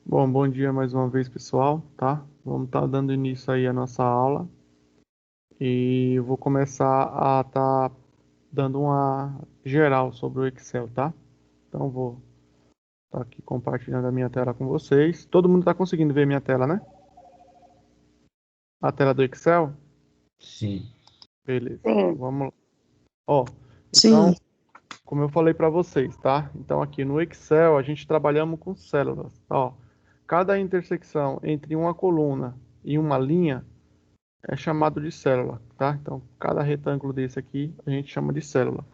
Bom dia mais uma vez, pessoal, tá? Vamos estar dando início aí à nossa aula e eu vou começar a estar dando uma geral sobre o Excel, tá? Então vou estar aqui compartilhando a minha tela com vocês. Todo mundo está conseguindo ver minha tela, né? A tela do Excel? Sim. Beleza. Sim, Vamos lá. Ó, sim, então, como eu falei para vocês, tá? Então aqui no Excel a gente trabalhamos com células, ó. Cada intersecção entre uma coluna e uma linha é chamado de célula, tá? Então, cada retângulo desse aqui a gente chama de célula.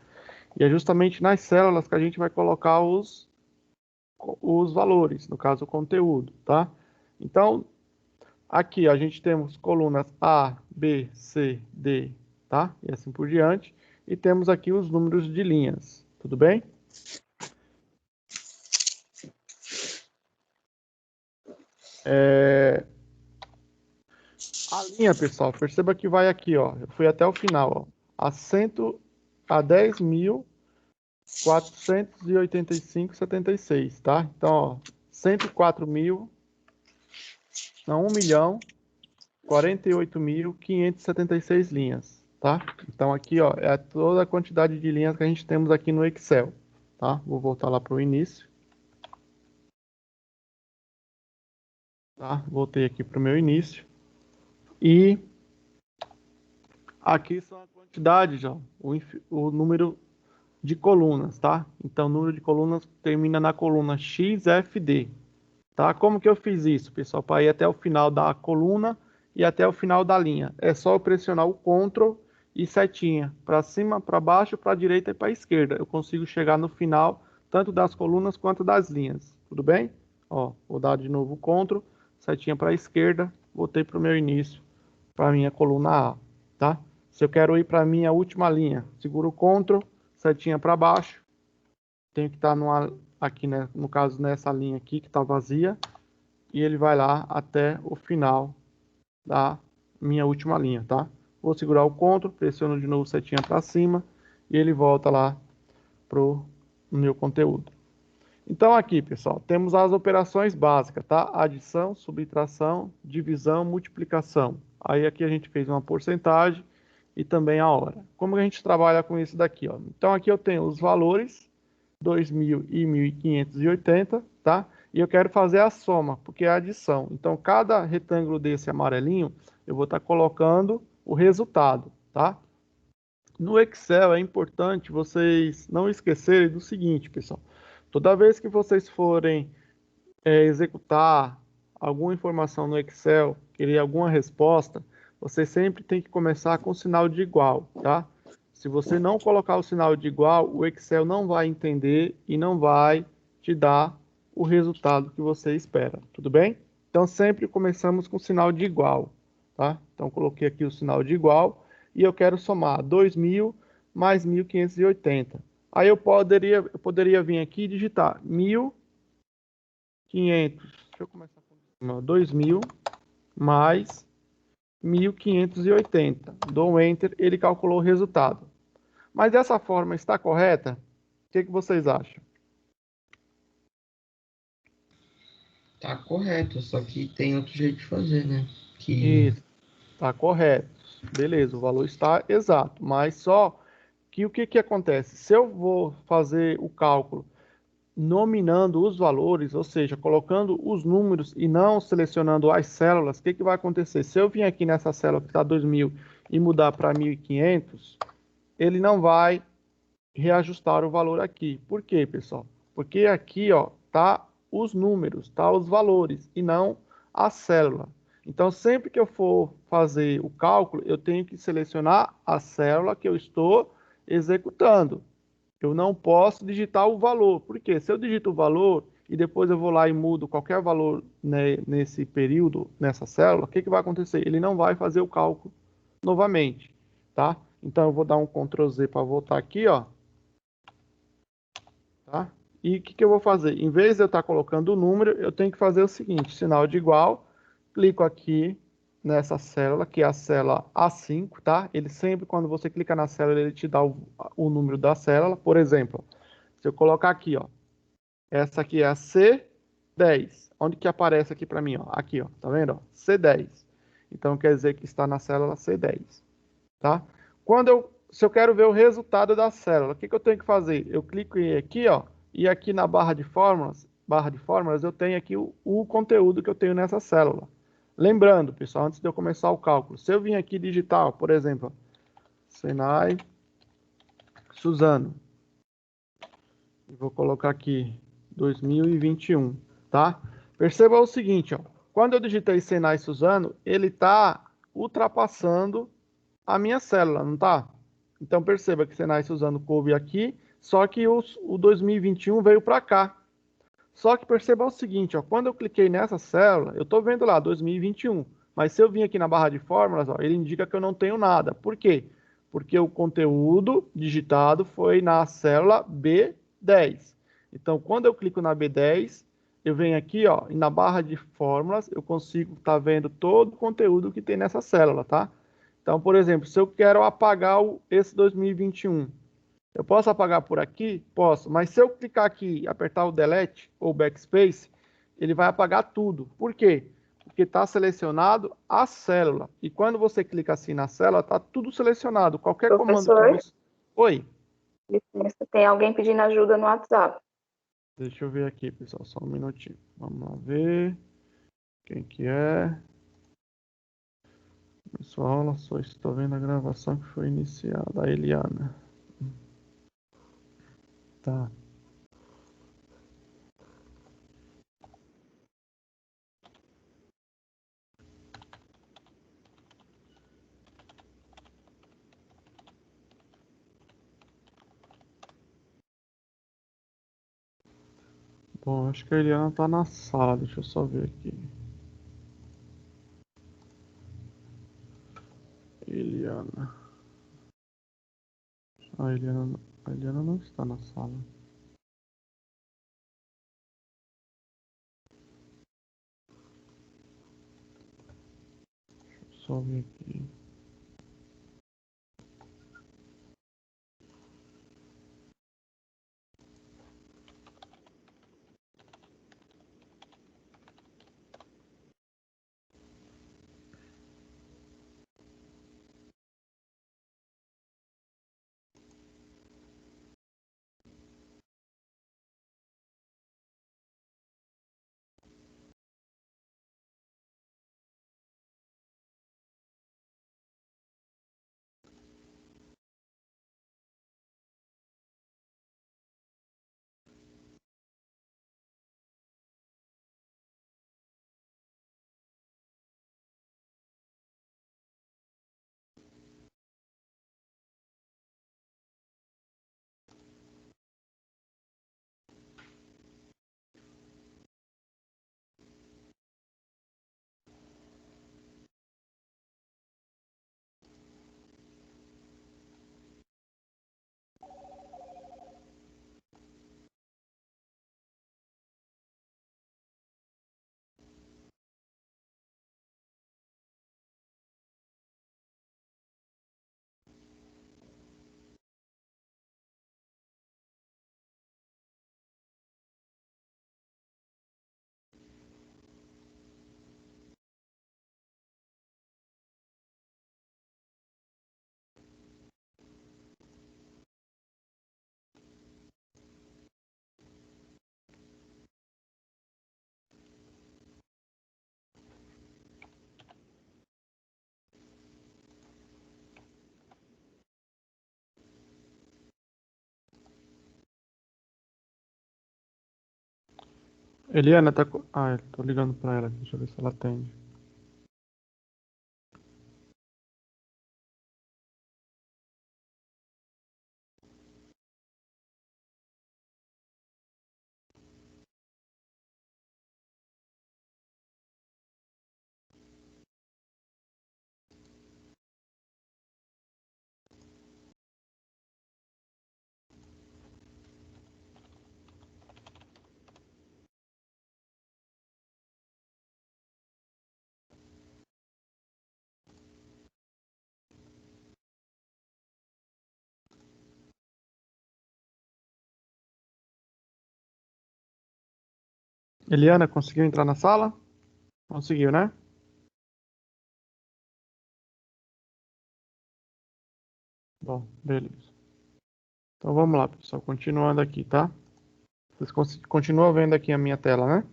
E é justamente nas células que a gente vai colocar os valores, no caso o conteúdo, tá? Então, aqui a gente temos colunas A, B, C, D, tá? E assim por diante. E temos aqui os números de linhas, tudo bem? A linha, pessoal, perceba que vai aqui, ó. Eu fui até o final, ó. A 10.485,76, tá? Então, ó, 104.000, não, 1.048.576 linhas, tá? Então, aqui, ó, é toda a quantidade de linhas que a gente temos aqui no Excel, tá? Vou voltar lá para o início. Tá? Voltei aqui para o meu início. E aqui são a quantidade, ó, o número de colunas, tá? Então, o número de colunas termina na coluna XFD, tá? Como que eu fiz isso, pessoal? Para ir até o final da coluna e até o final da linha. É só eu pressionar o Ctrl e setinha para cima, para baixo, para a direita e para a esquerda. Eu consigo chegar no final tanto das colunas quanto das linhas. Tudo bem? Ó, vou dar de novo o Ctrl, setinha para a esquerda, voltei para o meu início, para a minha coluna A, tá? Se eu quero ir para a minha última linha, seguro o Ctrl, setinha para baixo, tem que estar aqui, né, no caso, nessa linha aqui que está vazia, e ele vai lá até o final da minha última linha, tá? Vou segurar o Ctrl, pressiono de novo setinha para cima, e ele volta lá pro meu conteúdo. Então aqui, pessoal, temos as operações básicas, tá? Adição, subtração, divisão, multiplicação. Aí aqui a gente fez uma porcentagem e também a hora. Como a gente trabalha com isso daqui, ó? Então aqui eu tenho os valores 2.000 e 1.580, tá? E eu quero fazer a soma, porque é a adição. Então, cada retângulo desse amarelinho, eu vou estar colocando o resultado, tá? No Excel é importante vocês não esquecerem do seguinte, pessoal. Toda vez que vocês forem executar alguma informação no Excel, querer alguma resposta, você sempre tem que começar com o sinal de igual, tá? Se você não colocar o sinal de igual, o Excel não vai entender e não vai te dar o resultado que você espera, tudo bem? Então, sempre começamos com o sinal de igual, tá? Então, coloquei aqui o sinal de igual e eu quero somar 2.000 mais 1.580. Aí eu poderia vir aqui e digitar 1.500, deixa eu começar com 2.000 mais 1.580. Dou um Enter, ele calculou o resultado. Mas dessa forma está correta? O que vocês acham? Tá correto, só que tem outro jeito de fazer, né? Que Isso, está correto. Beleza, o valor está exato, mas só que o que acontece? Se eu vou fazer o cálculo nominando os valores, ou seja, colocando os números e não selecionando as células, o que vai acontecer? Se eu vim aqui nessa célula que está 2.000 e mudar para 1.500, ele não vai reajustar o valor aqui. Por quê, pessoal? Porque aqui, ó, tá os números, tá os valores e não a célula. Então, sempre que eu for fazer o cálculo, eu tenho que selecionar a célula que eu estou executando. Eu não posso digitar o valor. Por quê? Se eu digito o valor e depois eu vou lá e mudo qualquer valor, né, nesse período, nessa célula, o que vai acontecer? Ele não vai fazer o cálculo novamente, tá? Então, eu vou dar um Ctrl Z para voltar aqui, ó. Tá? E o que eu vou fazer? Em vez de eu estar colocando o número, eu tenho que fazer o seguinte, sinal de igual, clico aqui nessa célula, que é a célula A5, tá? Ele sempre, quando você clica na célula, ele te dá o número da célula. Por exemplo, se eu colocar aqui, ó, essa aqui é a C, 10. Onde que aparece aqui para mim, ó? Aqui, ó. Tá vendo, ó? C10. Então quer dizer que está na célula C10, tá? Se eu quero ver o resultado da célula, o que eu tenho que fazer? Eu clico aqui, ó, e aqui na barra de fórmulas, eu tenho aqui o conteúdo que eu tenho nessa célula. Lembrando, pessoal, antes de eu começar o cálculo, se eu vim aqui digitar, por exemplo, Senai Suzano, e vou colocar aqui 2021, tá? Perceba o seguinte, ó, quando eu digitei Senai Suzano, ele está ultrapassando a minha célula, não tá? Então perceba que Senai Suzano coube aqui, só que o 2021 veio para cá. Só que perceba o seguinte, ó, quando eu cliquei nessa célula, eu estou vendo lá 2021, mas se eu vim aqui na barra de fórmulas, ó, ele indica que eu não tenho nada. Por quê? Porque o conteúdo digitado foi na célula B10. Então, quando eu clico na B10, eu venho aqui, ó, e na barra de fórmulas, eu consigo estar vendo todo o conteúdo que tem nessa célula, tá? Então, por exemplo, se eu quero apagar esse 2021, eu posso apagar por aqui? Posso, mas se eu clicar aqui e apertar o Delete ou Backspace, ele vai apagar tudo. Por quê? Porque está selecionado a célula. E quando você clica assim na célula, está tudo selecionado. Qualquer comando que Professor, você... Oi, licença, tem alguém pedindo ajuda no WhatsApp. deixa eu ver aqui, pessoal, só um minutinho. Vamos lá ver quem que é. Pessoal, só estou vendo a gravação que foi iniciada. A Eliana. Tá. Bom, acho que a Eliana tá na sala. Deixa eu só ver aqui. Eliana. A Eliana não está na sala. Deixa eu só ver aqui. Eliana tá. Ah, tô ligando pra ela. Deixa eu ver se ela atende. Eliana, conseguiu entrar na sala? Conseguiu, né? Bom, beleza. Então vamos lá, pessoal. Continuando aqui, tá? Vocês continuam vendo aqui a minha tela, né?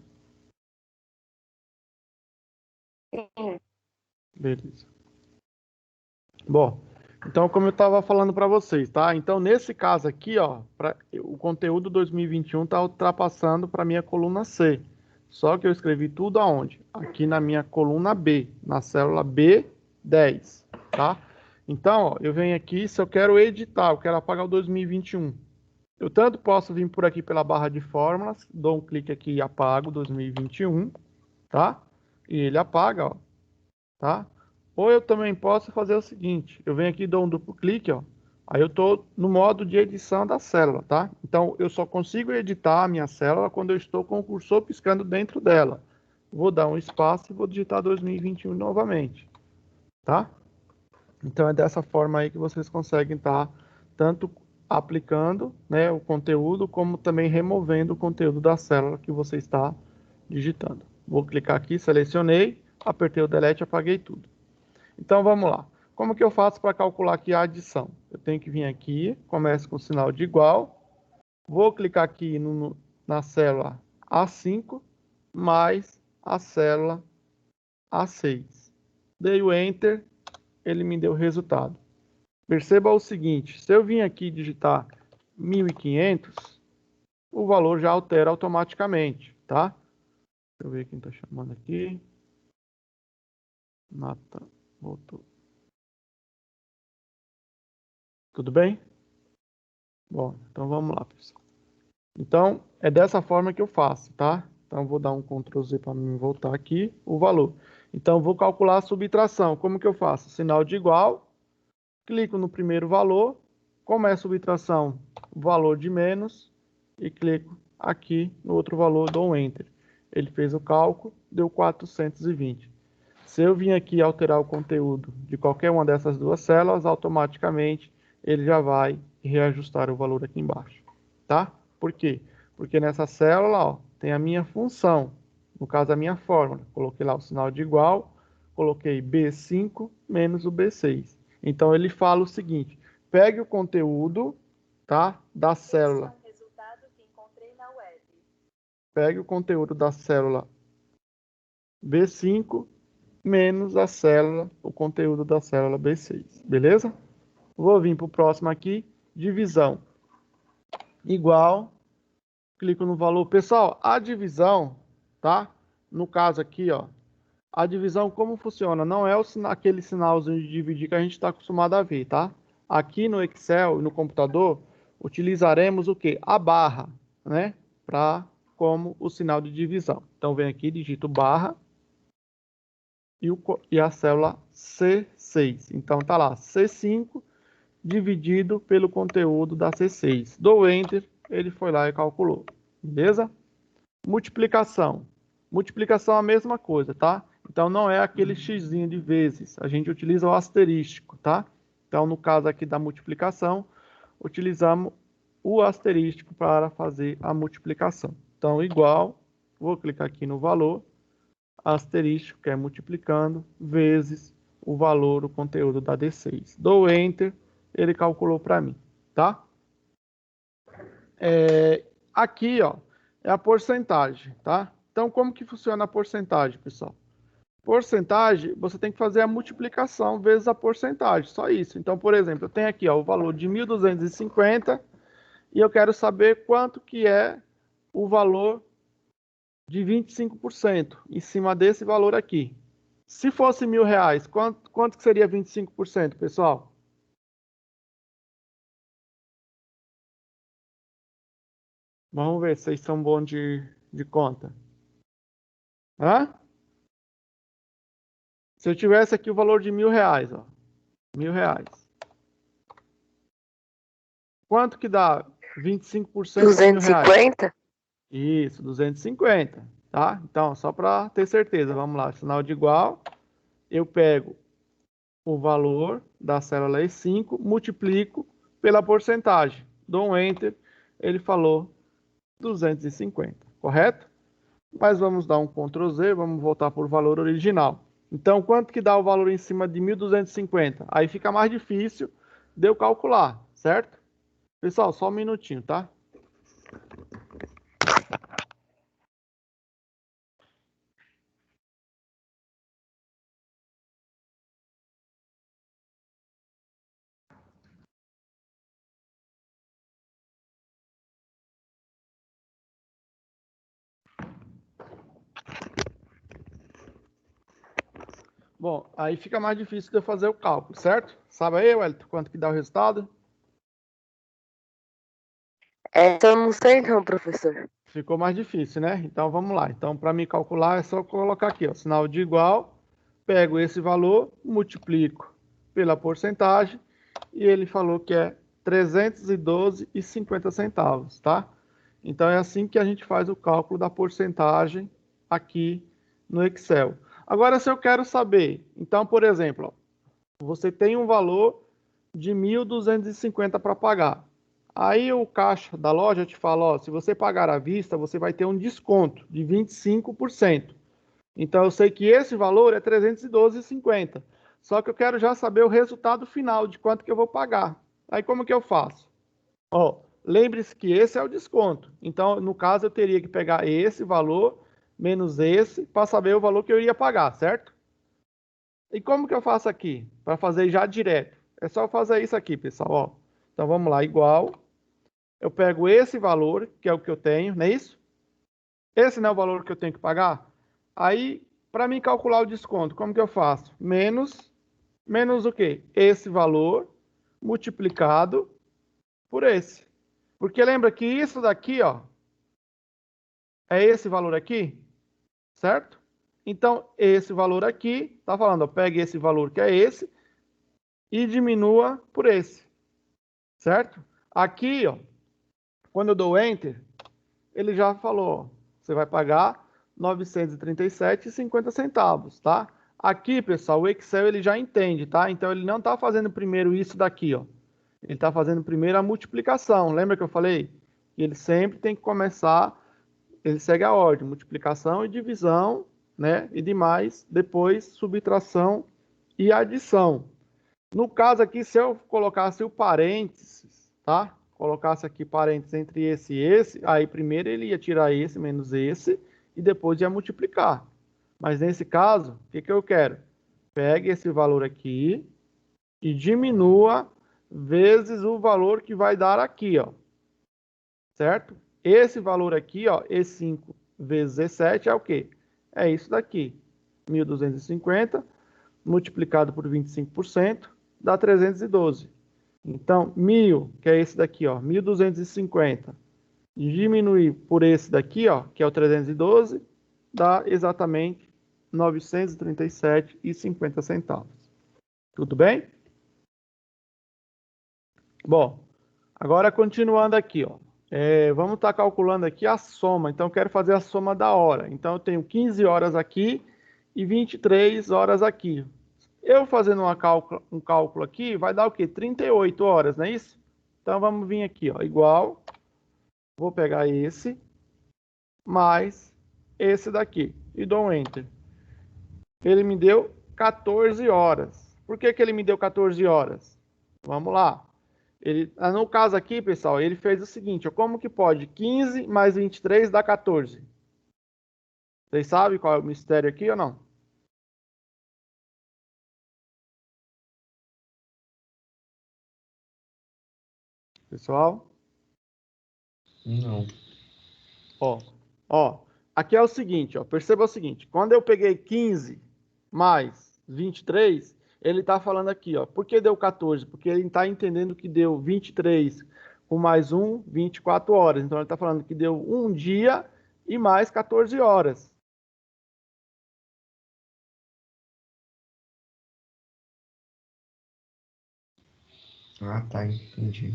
Sim. Beleza. Bom, então como eu estava falando para vocês, tá? Então nesse caso aqui, ó, o conteúdo 2021 está ultrapassando para minha coluna C. Só que eu escrevi tudo aonde? Aqui na minha coluna B, na célula B10, tá? Então, ó, eu venho aqui, se eu quero editar, eu quero apagar o 2021. Eu tanto posso vir por aqui pela barra de fórmulas, dou um clique aqui e apago 2021, tá? E ele apaga, ó, tá? Ou eu também posso fazer o seguinte, eu venho aqui e dou um duplo clique, ó. Aí eu estou no modo de edição da célula, tá? Então eu só consigo editar a minha célula quando eu estou com o cursor piscando dentro dela. Vou dar um espaço e vou digitar 2021 novamente, tá? Então é dessa forma aí que vocês conseguem estar tanto aplicando, né, o conteúdo, como também removendo o conteúdo da célula que você está digitando. Vou clicar aqui, selecionei, apertei o delete, apaguei tudo. Então vamos lá. Como que eu faço para calcular aqui a adição? Eu tenho que vir aqui, começo com o sinal de igual, vou clicar aqui na célula A5 mais a célula A6. Dei o Enter, ele me deu o resultado. Perceba o seguinte, se eu vim aqui digitar 1.500, o valor já altera automaticamente, tá? Deixa eu ver quem está chamando aqui. Nathan, voltou. Tudo bem? Bom, então vamos lá, pessoal. Então, é dessa forma que eu faço, tá? Então, vou dar um Ctrl Z para mim voltar aqui o valor. Então, vou calcular a subtração. Como que eu faço? Sinal de igual, clico no primeiro valor, como é a subtração? O valor de menos, e clico aqui no outro valor, dou um Enter. Ele fez o cálculo, deu 420. Se eu vim aqui alterar o conteúdo de qualquer uma dessas duas células, automaticamente ele já vai reajustar o valor aqui embaixo, tá? Por quê? Porque nessa célula, ó, tem a minha função, no caso a minha fórmula. Coloquei lá o sinal de igual, coloquei B5 menos o B6. Então ele fala o seguinte: pegue o conteúdo, tá, da célula. Pegue o conteúdo da célula B5 menos a célula, o conteúdo da célula B6, beleza? Vou vir para o próximo aqui, divisão. Igual, clico no valor. Pessoal, a divisão, tá? No caso aqui, ó, a divisão como funciona? Não é aquele sinalzinho de dividir que a gente está acostumado a ver, tá? Aqui no Excel e no computador, utilizaremos o que? A barra, né? Como o sinal de divisão. Então, vem aqui, digito barra, e a célula C6. Então, tá lá, C5 dividido pelo conteúdo da C6. Dou Enter, ele foi lá e calculou. Beleza? Multiplicação. Multiplicação é a mesma coisa, tá? Então, não é aquele xzinho de vezes. A gente utiliza o asterístico, tá? Então, no caso aqui da multiplicação, utilizamos o asterístico para fazer a multiplicação. Então, igual, vou clicar aqui no valor, asterístico, que é multiplicando, vezes o valor, o conteúdo da D6. Dou Enter, ele calculou para mim, tá? Aqui, ó, é a porcentagem, tá? Então, como que funciona a porcentagem, pessoal? Porcentagem, você tem que fazer a multiplicação vezes a porcentagem, só isso. Então, por exemplo, eu tenho aqui, ó, o valor de 1.250 e eu quero saber quanto que é o valor de 25% em cima desse valor aqui. Se fosse R$ 1.000, quanto que seria 25%, pessoal? Vamos ver se vocês são bons de conta. Hã? Se eu tivesse aqui o valor de R$ 1.000, ó. R$ 1.000. Quanto que dá 25% de R$ 250? Isso, 250, tá? Então, só para ter certeza, vamos lá, sinal de igual, eu pego o valor da célula E5, multiplico pela porcentagem, dou um Enter, ele falou 250, correto? mas vamos dar um Ctrl Z, vamos voltar para o valor original. Então, quanto que dá o valor em cima de 1.250? Aí fica mais difícil de eu calcular, certo? Pessoal, só um minutinho, tá? Bom, aí fica mais difícil de eu fazer o cálculo, certo? Sabe aí, Wellington, quanto que dá o resultado? Essa eu não sei não, professor. Ficou mais difícil, né? Então vamos lá. Então, para me calcular, é só colocar aqui, ó, sinal de igual, pego esse valor, multiplico pela porcentagem, e ele falou que é 312,50 centavos, tá? Então é assim que a gente faz o cálculo da porcentagem aqui no Excel. Agora, se eu quero saber, então, por exemplo, ó, você tem um valor de 1.250 para pagar. Aí o caixa da loja te fala, ó, se você pagar à vista, você vai ter um desconto de 25%. Então eu sei que esse valor é 312,50. Só que eu quero já saber o resultado final de quanto que eu vou pagar. Aí como que eu faço? Ó, lembre-se que esse é o desconto. Então, no caso, eu teria que pegar esse valor menos esse para saber o valor que eu iria pagar, certo? E como que eu faço aqui? Para fazer já direto. É só fazer isso aqui, pessoal. Ó. Então vamos lá, igual. Eu pego esse valor, que é o que eu tenho, não é isso? Esse não é o valor que eu tenho que pagar? Aí, para mim calcular o desconto, como que eu faço? Menos o quê? Esse valor multiplicado por esse. Porque lembra que isso daqui, ó, é esse valor aqui, certo? Então, esse valor aqui, tá falando, ó, pegue esse valor que é esse e diminua por esse, certo? Aqui, ó, quando eu dou Enter, ele já falou, ó, você vai pagar 937,50 centavos, tá? Aqui, pessoal, o Excel ele já entende, tá? Então ele não está fazendo primeiro isso daqui, ó. Ele está fazendo primeiro a multiplicação. Lembra que eu falei? Ele sempre tem que começar, ele segue a ordem, multiplicação e divisão, né? E demais, depois subtração e adição. No caso aqui, se eu colocasse o parênteses, tá? Colocasse aqui parênteses entre esse e esse, aí primeiro ele ia tirar esse menos esse e depois ia multiplicar. Mas nesse caso, o que que eu quero? Pegue esse valor aqui e diminua vezes o valor que vai dar aqui, ó. Certo? Esse valor aqui, ó, E5 vezes E7 é o quê? É isso daqui. 1.250 multiplicado por 25% dá 312. Então, 1.000, que é esse daqui, ó, 1.250, diminuir por esse daqui, ó, que é o 312, dá exatamente 937,50 centavos. Tudo bem? Bom, agora continuando aqui, ó. Vamos estar calculando aqui a soma. Então, eu quero fazer a soma da hora. Então, eu tenho 15 horas aqui e 23 horas aqui. Eu fazendo um cálculo aqui, vai dar o quê? 38 horas, não é isso? Então, vamos vir aqui, ó, igual. Vou pegar esse, mais esse daqui, e dou um Enter. Ele me deu 14 horas. Por que que ele me deu 14 horas? Vamos lá. No caso aqui, pessoal, ele fez o seguinte, ó, como que pode 15 mais 23 dá 14? Vocês sabem qual é o mistério aqui ou não? Pessoal? Não. Ó, ó, aqui é o seguinte, ó, perceba o seguinte, quando eu peguei 15 mais 23, ele está falando aqui, ó, por que deu 14? Porque ele está entendendo que deu 23 com mais 24 horas. Então ele está falando que deu um dia e mais 14 horas. Ah, tá, entendi.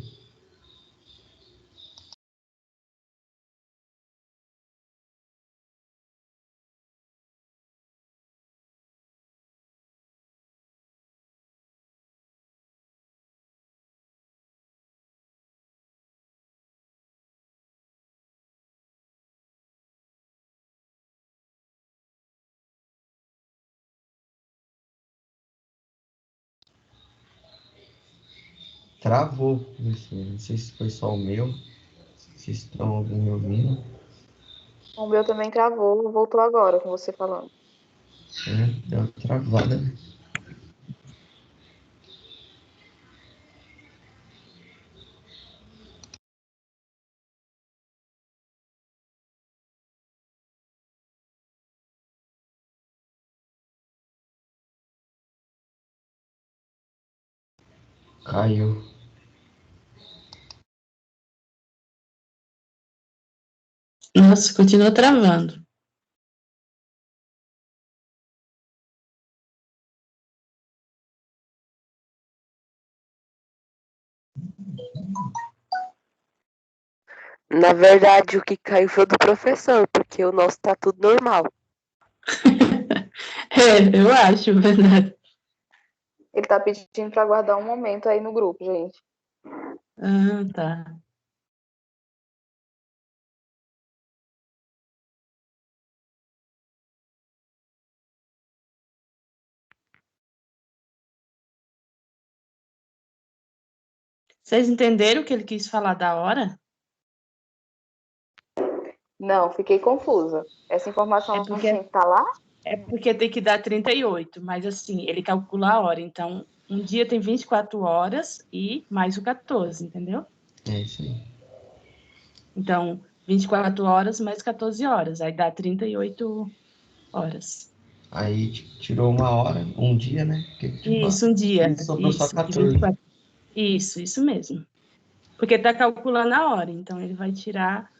Travou, professor. Não sei se foi só o meu. Se vocês estão alguém me ouvindo. O meu também travou, voltou agora com você falando. Deu uma travada, né? Caiu. Nossa, continua travando. Na verdade, o que caiu foi do professor, porque o nosso tá tudo normal. Eu acho, verdade. Ele tá pedindo para aguardar um momento aí no grupo, gente. Ah, tá. Vocês entenderam o que ele quis falar da hora? Não, fiquei confusa. Essa É informação porque, tinha que estar lá? é porque tem que dar 38, mas assim, ele calcula a hora. Então, um dia tem 24 horas e mais o 14, entendeu? É isso aí. Então, 24 horas mais 14 horas, aí dá 38 horas. Aí tirou uma hora, um dia, né? Porque, tipo, Isso, um dia. e sobrou só Isso, de 14. 24. Isso mesmo. Porque está calculando a hora, então ele vai tirar,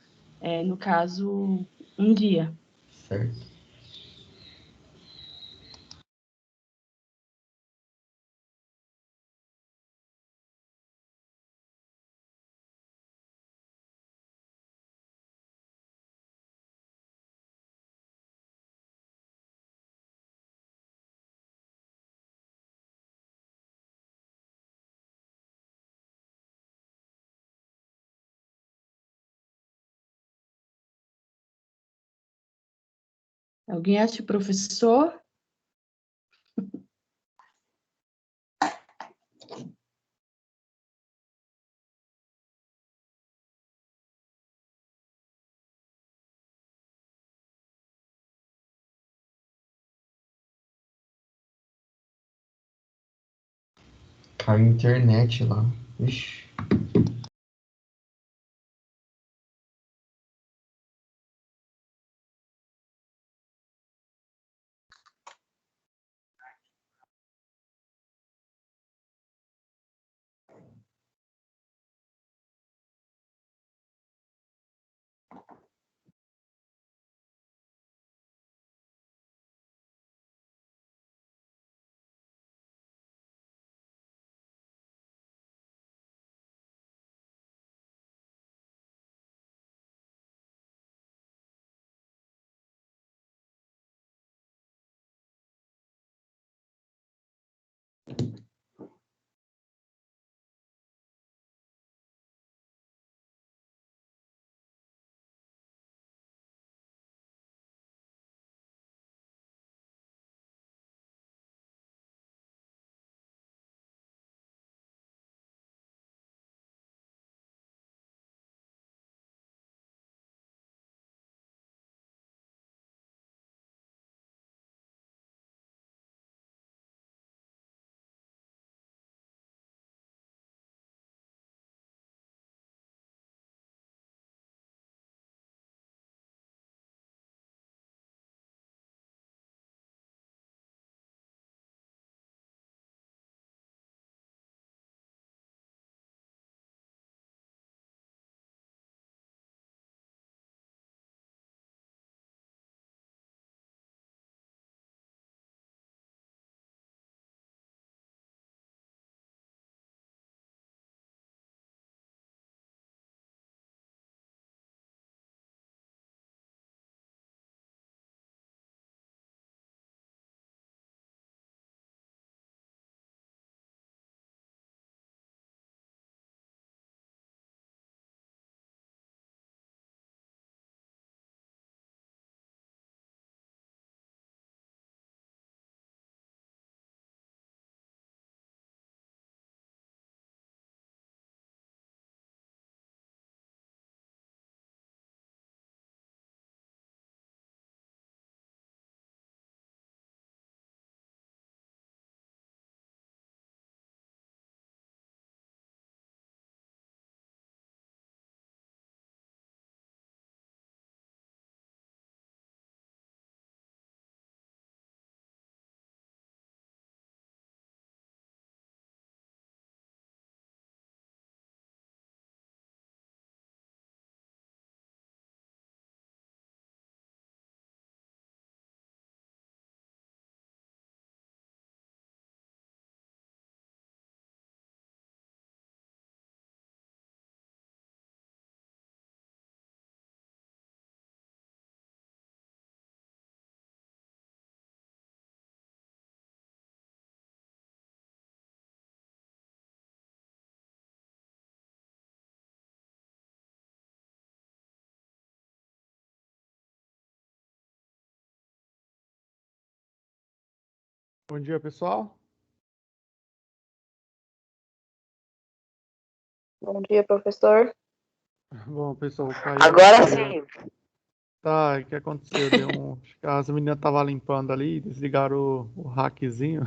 no caso, um dia. Certo. Alguém acha o professor? Caiu a internet lá. Ixi. Bom dia, pessoal. Bom dia, professor. Bom, pessoal, caiu. Agora sim. Tá, o que aconteceu? Acho que as meninas estavam limpando ali, desligaram o hackzinho.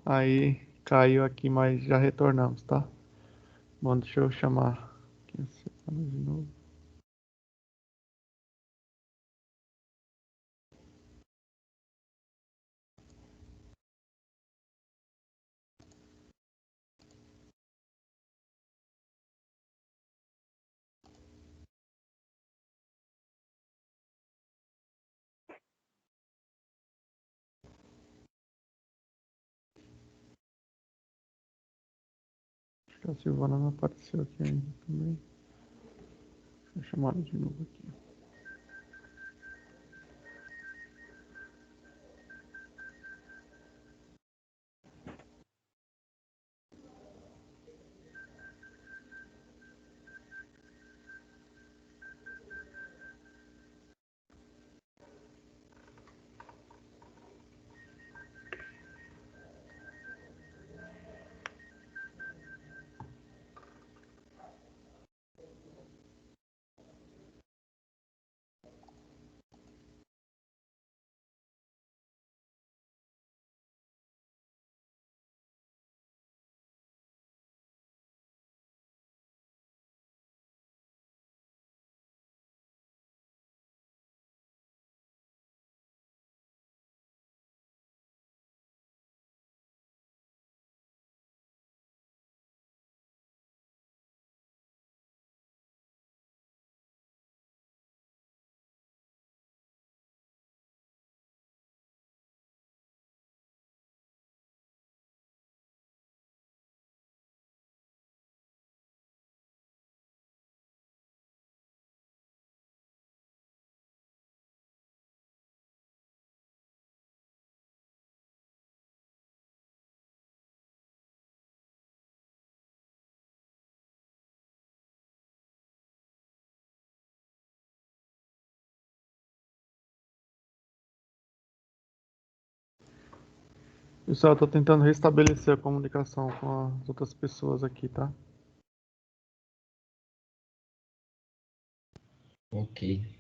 Aí caiu aqui, mas já retornamos, tá? Bom, deixa eu chamar aqui a Silvana de novo. Acho que a Silvana não apareceu aqui ainda também. Deixa eu chamar ela de novo aqui. Pessoal, eu tô tentando restabelecer a comunicação com as outras pessoas aqui, tá? Ok.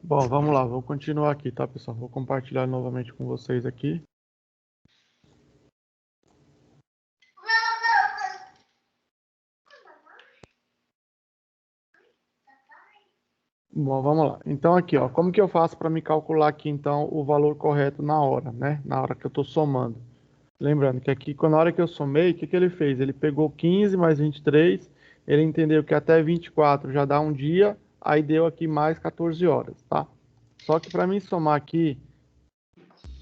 Bom, vamos lá, vou continuar aqui, tá, pessoal? Vou compartilhar novamente com vocês aqui. Bom, vamos lá. Então aqui, ó, como que eu faço para me calcular aqui então o valor correto na hora, né? Na hora que eu estou somando. Lembrando que aqui, na hora que eu somei, o que que ele fez? Ele pegou 15 mais 23, ele entendeu que até 24 já dá um dia, aí deu aqui mais 14 horas, tá? Só que para mim somar aqui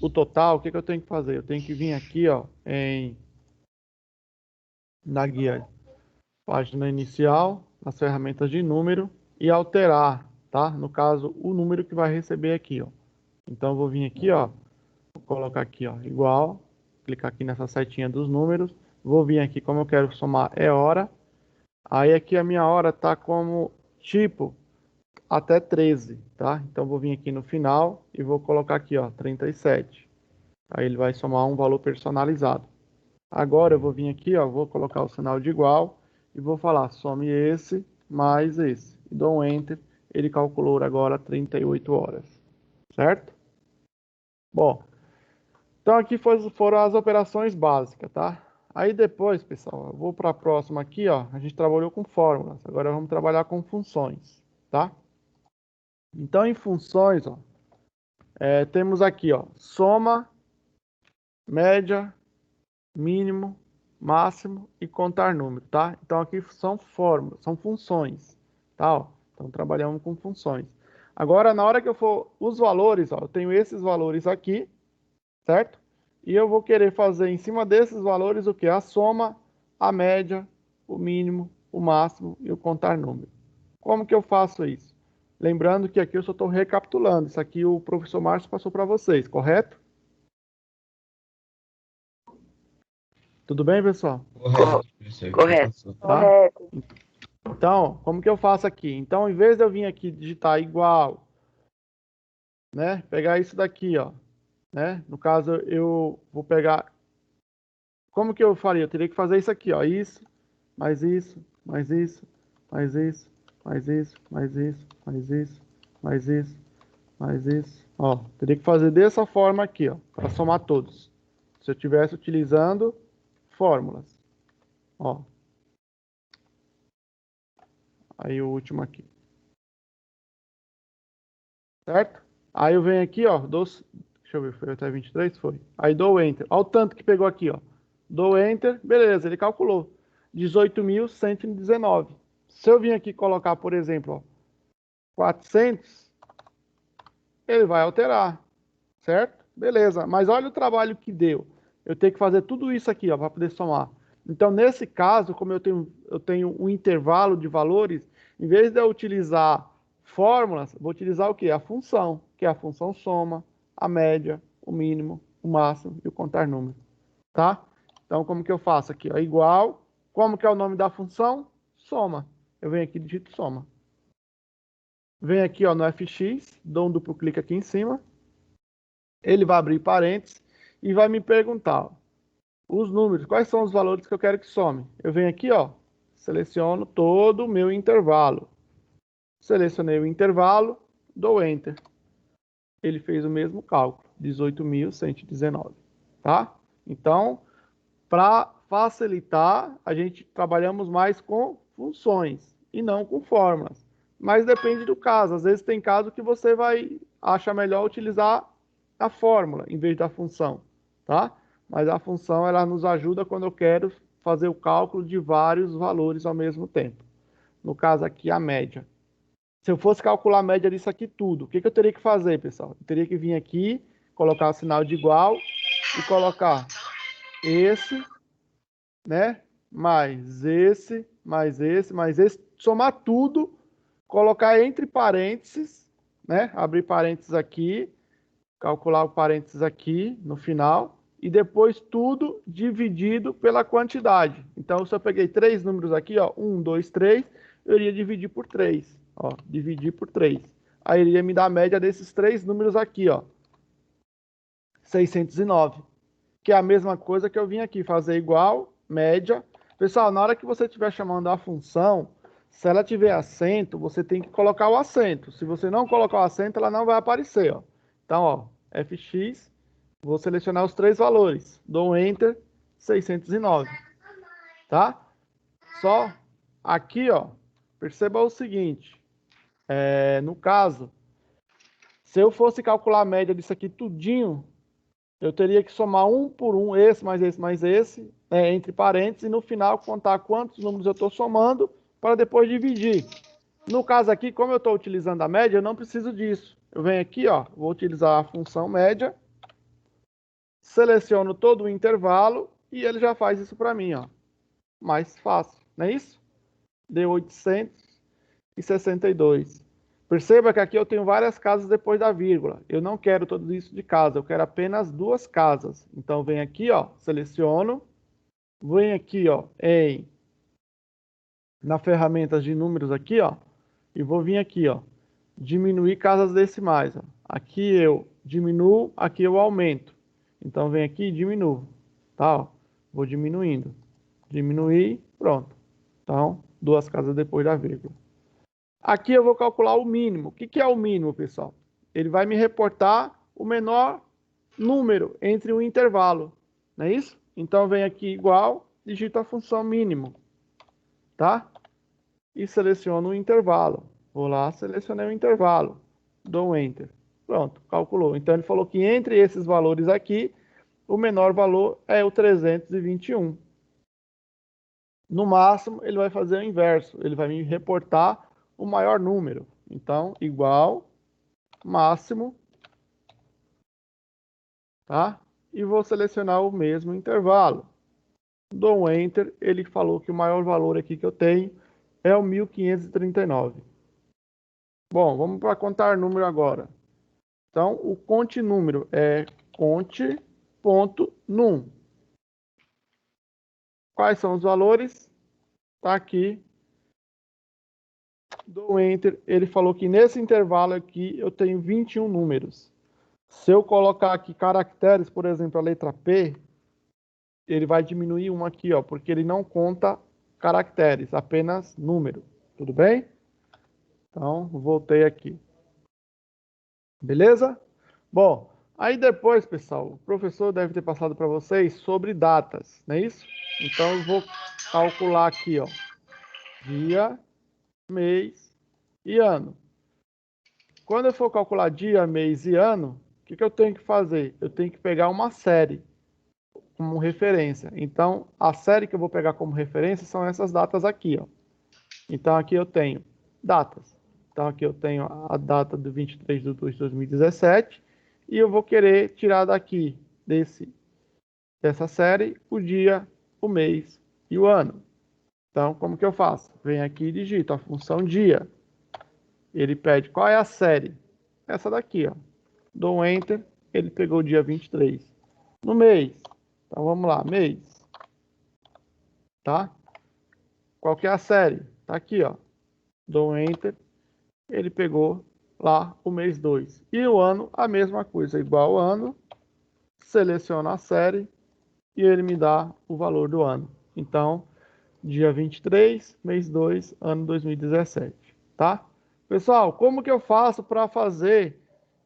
o total, o que que eu tenho que fazer? Eu tenho que vir aqui, ó, na guia página inicial, nas ferramentas de número e alterar, tá? No caso, o número que vai receber aqui, ó. Então, eu vou vir aqui, ó, vou colocar aqui, ó, igual, clicar aqui nessa setinha dos números, vou vir aqui, como eu quero somar é hora, aí aqui a minha hora tá como tipo até 13, tá? Então, vou vir aqui no final e vou colocar aqui, ó, 37. Aí ele vai somar um valor personalizado. Agora, eu vou vir aqui, ó, vou colocar o sinal de igual e vou falar, some esse mais esse. E dou um Enter, ele calculou agora 38 horas, certo? Bom, então aqui foram as operações básicas, tá? Aí depois, pessoal, eu vou para a próxima aqui, ó. A gente trabalhou com fórmulas, agora vamos trabalhar com funções, tá? Então, em funções, ó, temos aqui, ó, soma, média, mínimo, máximo e contar número, tá? Então, aqui são fórmulas, são funções, tá? Ó, então, trabalhamos com funções. Agora, na hora que eu for os valores, ó, eu tenho esses valores aqui, certo? E eu vou querer fazer em cima desses valores o que? A soma, a média, o mínimo, o máximo e o contar número. Como que eu faço isso? Lembrando que aqui eu só estou recapitulando. Isso aqui o professor Márcio passou para vocês, correto? Tudo bem, pessoal? Correto, professor. Correto. Tá? Correto. Então, como que eu faço aqui? Então, em vez de eu vir aqui digitar igual, né? Pegar isso daqui, ó. Né? No caso, eu vou pegar... Como que eu faria? Eu teria que fazer isso aqui, ó. Isso, mais isso, mais isso, mais isso, mais isso, mais isso, mais isso, mais isso, mais isso. Ó, teria que fazer dessa forma aqui, ó, para somar todos. Se eu estivesse utilizando fórmulas. Ó. Aí o último aqui. Certo? Aí eu venho aqui, ó, deixa eu ver, foi até 23? Foi. Aí dou Enter. Olha o tanto que pegou aqui, ó. Dou Enter, beleza, ele calculou. 18.119. Se eu vir aqui colocar, por exemplo, ó, 400, ele vai alterar, certo? Beleza, mas olha o trabalho que deu. Eu tenho que fazer tudo isso aqui, ó, para poder somar. Então, nesse caso, como eu tenho um intervalo de valores, em vez de eu utilizar fórmulas, vou utilizar o quê? A função, que é a função soma, a média, o mínimo, o máximo e o contar número, tá? Então, como que eu faço aqui? Ó, igual, como que é o nome da função? Soma. Eu venho aqui e digito soma. Venho aqui, ó, no FX, dou um duplo clique aqui em cima. Ele vai abrir parênteses e vai me perguntar, ó, os números, quais são os valores que eu quero que some. Eu venho aqui, ó, seleciono todo o meu intervalo. Selecionei o intervalo, dou Enter. Ele fez o mesmo cálculo, 18.119, tá? Então, para facilitar, a gente trabalhamos mais com funções e não com fórmulas. Mas depende do caso. Às vezes tem caso que você vai achar melhor utilizar a fórmula em vez da função, tá? Mas a função ela nos ajuda quando eu quero fazer o cálculo de vários valores ao mesmo tempo. No caso aqui, a média. Se eu fosse calcular a média disso aqui tudo, o que eu teria que fazer, pessoal? Eu teria que vir aqui, colocar o sinal de igual e colocar esse, né? Mais esse, mais esse, mais esse, somar tudo, colocar entre parênteses, né? Abrir parênteses aqui, calcular o parênteses aqui no final, e depois tudo dividido pela quantidade. Então, se eu peguei três números aqui, ó, 1, 2, 3, eu iria dividir por 3, ó, dividir por 3. Aí iria me dar a média desses três números aqui, ó, 609, que é a mesma coisa que eu vim aqui, fazer igual, média. Pessoal, na hora que você estiver chamando a função, se ela tiver acento, você tem que colocar o acento. Se você não colocar o acento, ela não vai aparecer, ó. Então, ó, FX, vou selecionar os três valores. Dou um Enter, 609. Tá? Só aqui, ó, perceba o seguinte. No caso, se eu fosse calcular a média disso aqui tudinho, eu teria que somar um por um, esse, mais esse, entre parênteses, e no final contar quantos números eu estou somando para depois dividir. No caso aqui, como eu estou utilizando a média, eu não preciso disso. Eu venho aqui, ó, vou utilizar a função média, seleciono todo o intervalo e ele já faz isso para mim, ó. Mais fácil, não é isso? Deu 862. Perceba que aqui eu tenho várias casas depois da vírgula. Eu não quero tudo isso de casa, eu quero apenas duas casas. Então, venho aqui, ó, seleciono, venho aqui, ó, na ferramentas de números aqui, ó, e vou vir aqui, ó, diminuir casas decimais. Ó. Aqui eu diminuo, aqui eu aumento. Então, vem aqui e diminuo. Tá? Ó. Vou diminuindo. Diminuir, pronto. Então, 2 casas depois da vírgula. Aqui eu vou calcular o mínimo. O que é o mínimo, pessoal? Ele vai me reportar o menor número entre o intervalo. Não é isso? Então, vem aqui igual, digito a função mínimo. Tá? E seleciono o intervalo. Vou lá, selecionei o intervalo. Dou um Enter. Pronto, calculou. Então, ele falou que entre esses valores aqui, o menor valor é o 321. No máximo, ele vai fazer o inverso. Ele vai me reportar o maior número. Então, igual, máximo, tá? E vou selecionar o mesmo intervalo. Dou um Enter. Ele falou que o maior valor aqui que eu tenho é o 1539. Bom, vamos para contar número agora. Então, o conte número é conte.num. Quais são os valores? Está aqui. Dou Enter. Ele falou que nesse intervalo aqui eu tenho 21 números. Se eu colocar aqui caracteres, por exemplo, a letra P, ele vai diminuir um aqui, ó, porque ele não conta caracteres, apenas número. Tudo bem? Então, voltei aqui. Beleza? Bom, aí depois, pessoal, o professor deve ter passado para vocês sobre datas, não é isso? Então, eu vou calcular aqui, ó, dia, mês e ano. Quando eu for calcular dia, mês e ano, o que eu tenho que fazer? Eu tenho que pegar uma série como referência. Então, a série que eu vou pegar como referência são essas datas aqui, ó. Então, aqui eu tenho datas. Então, aqui eu tenho a data do 23/2/2017 e eu vou querer tirar daqui dessa série o dia, o mês e o ano. Então, como que eu faço? Venho aqui e digito a função dia. Ele pede qual é a série. Essa daqui, ó. Dou um Enter, ele pegou o dia 23. No mês. Então, vamos lá, mês. Tá? Qual que é a série? Tá aqui, ó. Dou um Enter, ele pegou lá o mês 2. E o ano, a mesma coisa, igual ano. Seleciono a série e ele me dá o valor do ano. Então, dia 23, mês 2, ano 2017, tá? Pessoal, como que eu faço para fazer,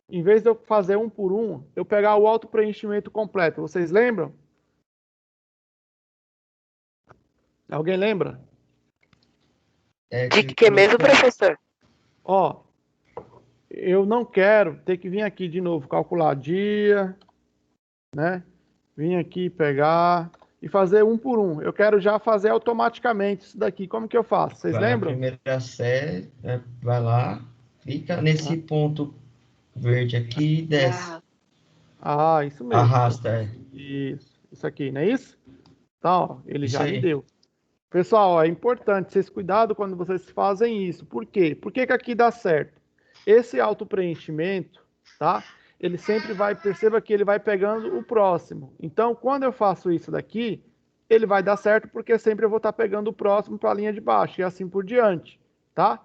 em vez de eu fazer um por um, eu pegar o autopreenchimento completo? Vocês lembram? Alguém lembra? De que mesmo, professor? Ó, eu não quero ter que vir aqui de novo, calcular dia, né? Vim aqui pegar e fazer um por um. Eu quero já fazer automaticamente isso daqui. Como que eu faço? Vocês lembram? A primeira série, vai lá, clica nesse ponto verde aqui e desce. Ah, isso mesmo. Arrasta. Isso aqui, não é isso? Então, ó, ele Isso já aí. me deu. Pessoal, ó, é importante vocês cuidado quando vocês fazem isso. Por quê? Por que que aqui dá certo? Esse autopreenchimento, tá? Ele sempre vai, perceba que ele vai pegando o próximo. Então, quando eu faço isso daqui, ele vai dar certo porque sempre eu vou estar pegando o próximo para a linha de baixo e assim por diante, tá?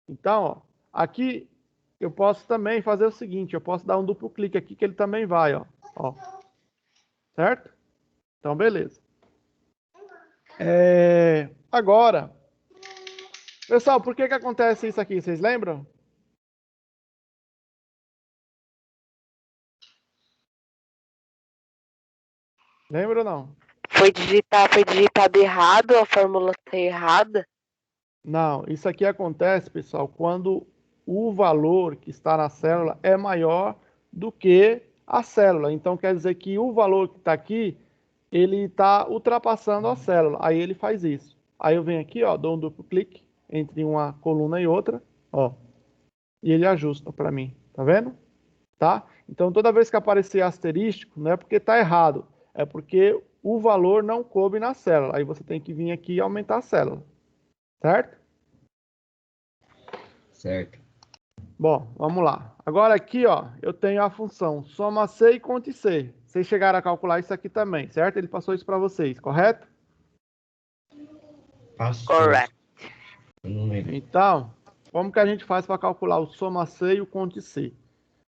Então, ó, aqui eu posso também fazer o seguinte, eu posso dar um duplo clique aqui que ele também vai, ó. Certo? Então, beleza. Agora, pessoal, por que que acontece isso aqui? Vocês lembram? Lembra ou não? Foi digitado errado, a fórmula tá errada. Não, isso aqui acontece, pessoal, quando o valor que está na célula é maior do que a célula. Então, quer dizer que o valor que está aqui, ele está ultrapassando a célula. Aí ele faz isso. Aí eu venho aqui, ó, dou um duplo clique entre uma coluna e outra, ó, e ele ajusta para mim. Tá vendo? Tá? Então, toda vez que aparecer asterístico, não é porque está errado, é porque o valor não coube na célula. Aí você tem que vir aqui e aumentar a célula. Certo? Certo. Bom, vamos lá. Agora aqui, ó, eu tenho a função soma C e conte C. Vocês chegaram a calcular isso aqui também, certo? Ele passou isso para vocês, correto? Passou. Correct. Eu não lembro. Então, Como que a gente faz para calcular o soma C e o conte C?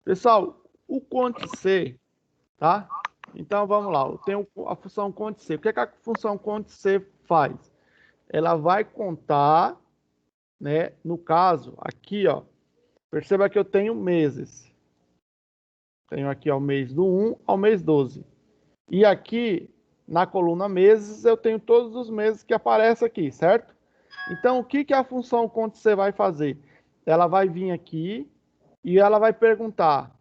Pessoal, o conte C, tá? Então, vamos lá. Eu tenho a função conte C. O que a função conte C faz? Ela vai contar, né? No caso, aqui, ó. Perceba que eu tenho meses. Tenho aqui ó, o mês do 1 ao mês 12. E aqui, na coluna meses, eu tenho todos os meses que aparecem aqui, certo? Então, o que a função conte C vai fazer? Ela vai vir aqui e ela vai perguntar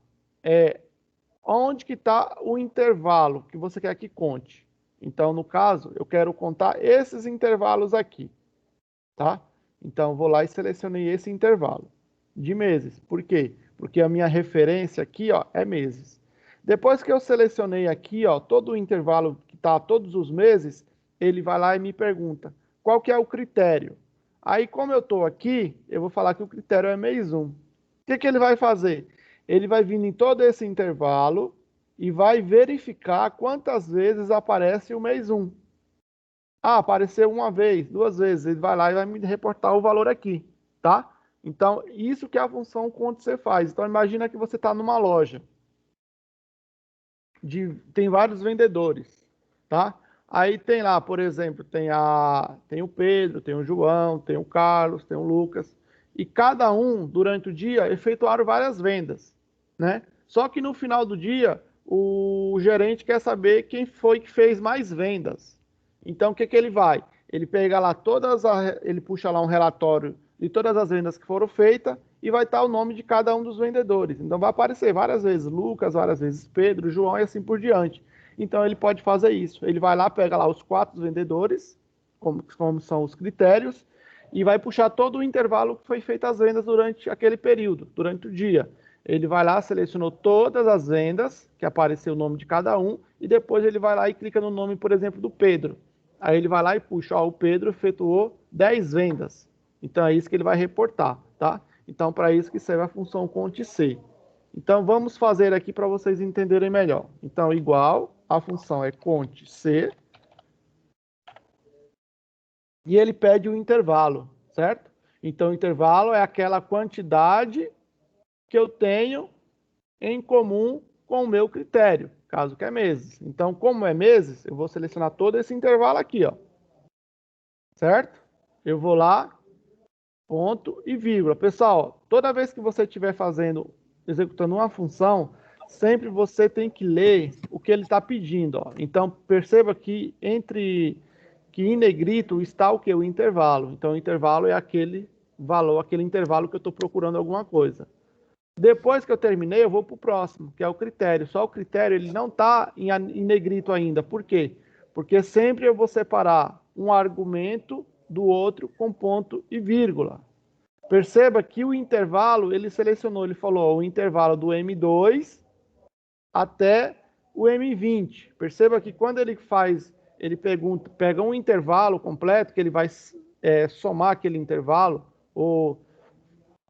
onde que está o intervalo que você quer que conte. Então, no caso, eu quero contar esses intervalos aqui, tá? Então, vou lá e selecionei esse intervalo de meses. Por quê? Porque a minha referência aqui, ó, é meses. Depois que eu selecionei aqui, ó, todo o intervalo que está todos os meses, ele vai lá e me pergunta qual que é o critério. Aí, como eu estou aqui, eu vou falar que o critério é mês 1. O que ele vai fazer? Ele vai vir em todo esse intervalo e vai verificar quantas vezes aparece o mês 1. Ah, apareceu uma vez, 2 vezes. Ele vai lá e vai me reportar o valor aqui, tá? Então, isso que é a função conte C faz. Então, imagina que você está numa loja. Tem vários vendedores, tá? Aí tem lá, por exemplo, tem o Pedro, tem o João, tem o Carlos, tem o Lucas. E cada um, durante o dia, efetuaram várias vendas, né? Só que no final do dia, o gerente quer saber quem foi que fez mais vendas. Então, o que ele vai? Ele pega lá ele puxa lá um relatório de todas as vendas que foram feitas e vai estar o nome de cada um dos vendedores. Então, vai aparecer várias vezes Lucas, várias vezes Pedro, João e assim por diante. Então, ele pode fazer isso. Ele vai lá, pega lá os 4 vendedores, como são os critérios, e vai puxar todo o intervalo que foi feito as vendas durante aquele período, durante o dia. Ele vai lá, selecionou todas as vendas, que apareceu o nome de cada um, e depois ele vai lá e clica no nome, por exemplo, do Pedro. Aí ele vai lá e puxa, ó, o Pedro efetuou 10 vendas. Então é isso que ele vai reportar, tá? Então para isso que serve a função conte C. Então vamos fazer aqui para vocês entenderem melhor. Então igual, a função é conte C. E ele pede o intervalo, certo? Então o intervalo é aquela quantidade que eu tenho em comum com o meu critério, caso que é meses. Então, como é meses, eu vou selecionar todo esse intervalo aqui, ó. Certo? Eu vou lá, ponto e vírgula. Pessoal, toda vez que você estiver executando uma função, sempre você tem que ler o que ele está pedindo, ó. Então, perceba que em negrito está o que? O intervalo. Então, o intervalo é aquele valor, aquele intervalo que eu estou procurando alguma coisa. Depois que eu terminei, eu vou para o próximo, que é o critério. Só o critério ele não está em negrito ainda. Por quê? Porque sempre eu vou separar um argumento do outro com ponto e vírgula. Perceba que o intervalo, ele selecionou, ele falou o intervalo do M2 até o M20. Perceba que quando ele pega um intervalo completo, que ele vai somar aquele intervalo, ou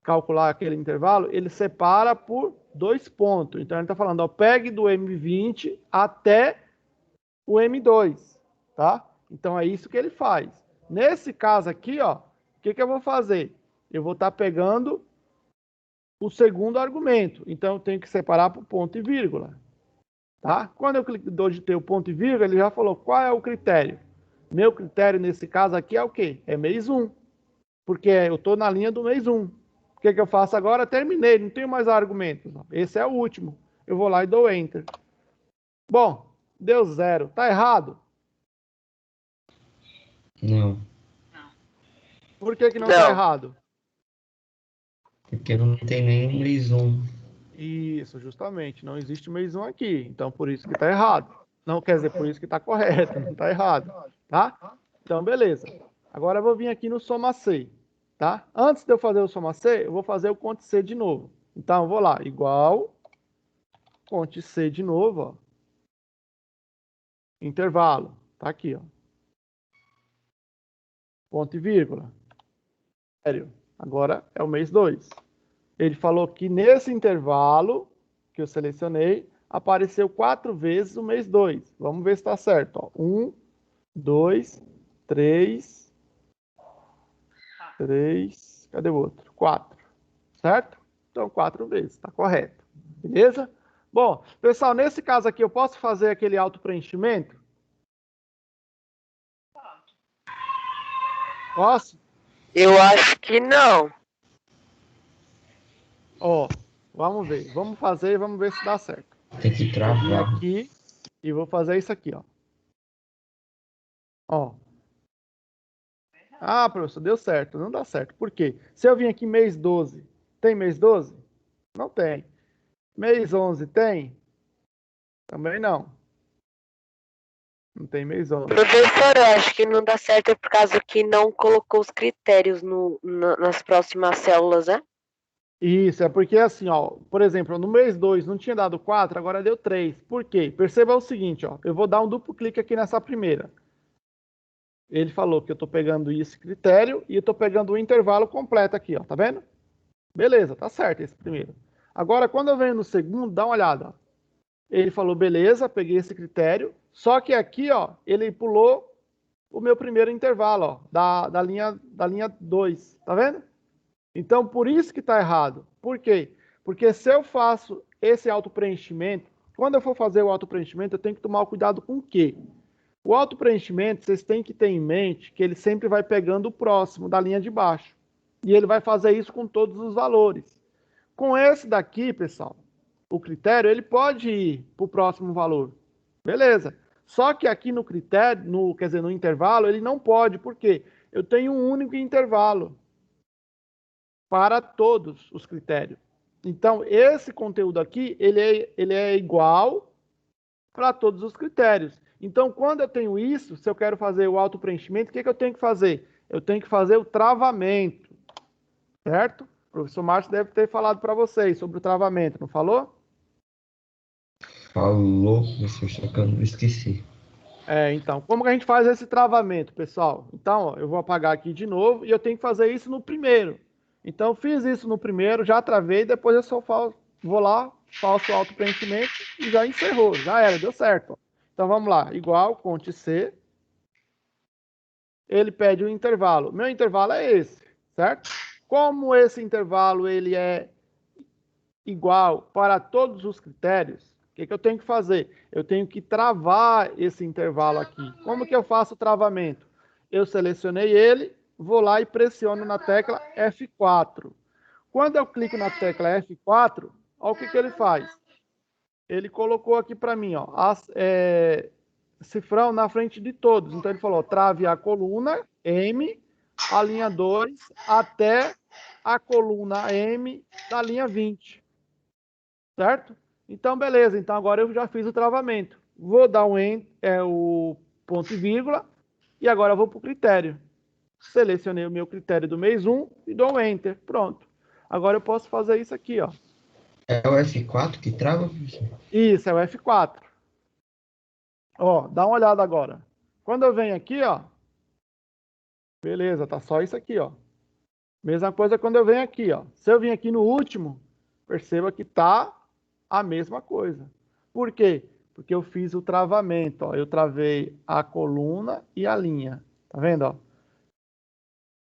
calcular aquele intervalo, ele separa por 2 pontos. Então, ele está falando, ó, pegue do M20 até o M2, tá? Então, é isso que ele faz. Nesse caso aqui, ó, o que eu vou fazer? Eu vou estar pegando o segundo argumento. Então, eu tenho que separar por ponto e vírgula, tá? Quando eu dou de ter o ponto e vírgula, ele já falou qual é o critério. Meu critério, nesse caso aqui, é o quê? É mês 1, porque eu estou na linha do mês 1. O que eu faço agora? Terminei, não tenho mais argumentos. Esse é o último. Eu vou lá e dou Enter. Bom, deu 0. Tá errado? Não, Por que não Não. tá errado? porque não tem nem mês 1. Isso, justamente. Não existe mês 1 aqui. Então, por isso que tá errado. Não quer dizer por isso que tá correto. Não tá errado. Tá? Então, beleza. Agora eu vou vir aqui no soma C. Tá? Antes de eu fazer o soma C, eu vou fazer o conte C de novo. Então, eu vou lá. Igual. Conte C de novo, ó. Intervalo. Tá aqui, ó. Ponto e vírgula. Sério. Agora é o mês 2. Ele falou que nesse intervalo que eu selecionei, apareceu 4 vezes o mês 2. Vamos ver se está certo. 1, 2, 3, Cadê o outro? 4. Certo? Então, 4 vezes. Está correto. Beleza? Bom, pessoal, nesse caso aqui, eu posso fazer aquele auto-preenchimento? Posso? Eu acho que não. Ó, vamos ver. Vamos fazer e vamos ver se dá certo. Tem que Vou vir travar. aqui e vou fazer isso aqui, ó. Ó. Ah, professor, deu certo. Não dá certo. Por quê? Se eu vim aqui mês 12, tem mês 12? Não tem. Mês 11 tem? Também não. Não tem mês 11. Professor, eu acho que não dá certo é por causa que não colocou os critérios nas próximas células, né? Isso, é porque assim, ó, por exemplo, no mês 2 não tinha dado 4, agora deu 3. Por quê? Perceba o seguinte, ó, eu vou dar um duplo clique aqui nessa primeira. Ele falou que eu estou pegando esse critério e eu estou pegando o intervalo completo aqui, ó, tá vendo? Beleza, tá certo esse primeiro. Agora, quando eu venho no segundo, dá uma olhada, ó. Ele falou, beleza, peguei esse critério, só que aqui, ó, ele pulou o meu primeiro intervalo, ó, da linha 2, tá vendo? Então, por isso que está errado. Por quê? Porque se eu faço esse autopreenchimento, quando eu for fazer o autopreenchimento, eu tenho que tomar cuidado com o quê? O autopreenchimento, vocês têm que ter em mente que ele sempre vai pegando o próximo da linha de baixo. E ele vai fazer isso com todos os valores. Com esse daqui, pessoal, o critério, ele pode ir para o próximo valor. Beleza. Só que aqui no critério, no intervalo, ele não pode. Por quê? Eu tenho um único intervalo para todos os critérios. Então, esse conteúdo aqui, ele é igual para todos os critérios. Então, quando eu tenho isso, se eu quero fazer o autopreenchimento, o que eu tenho que fazer? Eu tenho que fazer o travamento, certo? O professor Márcio deve ter falado para vocês sobre o travamento, não falou? Falou, professor, só que eu não esqueci. Então, como que a gente faz esse travamento, pessoal? Então, ó, eu vou apagar aqui de novo e eu tenho que fazer isso no primeiro. Então, eu fiz isso no primeiro, já travei, depois eu só vou lá, faço o autopreenchimento e já encerrou, já era, deu certo. Ó. Então, vamos lá, igual, Ctrl C, ele pede o intervalo. Meu intervalo é esse, certo? Como esse intervalo ele é igual para todos os critérios, o que eu tenho que fazer? Eu tenho que travar esse intervalo aqui. Como que eu faço o travamento? Eu selecionei ele, vou lá e pressiono na tecla F4. Quando eu clico na tecla F4, olha o que ele faz. Ele colocou aqui para mim, ó, cifrão na frente de todos. Então ele falou, trave a coluna M, a linha 2, até a coluna M da linha 20. Certo? Então, beleza. Então, agora eu já fiz o travamento. Vou dar o ponto e vírgula. E agora eu vou para o critério. Selecionei o meu critério do mês 1 e dou um Enter. Pronto. Agora eu posso fazer isso aqui, ó. É o F4 que trava, professor? Isso, é o F4. Ó, dá uma olhada agora. Quando eu venho aqui, ó. Beleza, tá só isso aqui, ó. Mesma coisa quando eu venho aqui, ó. Se eu vim aqui no último, perceba que tá a mesma coisa. Por quê? Porque eu fiz o travamento, ó. Eu travei a coluna e a linha. Tá vendo, ó?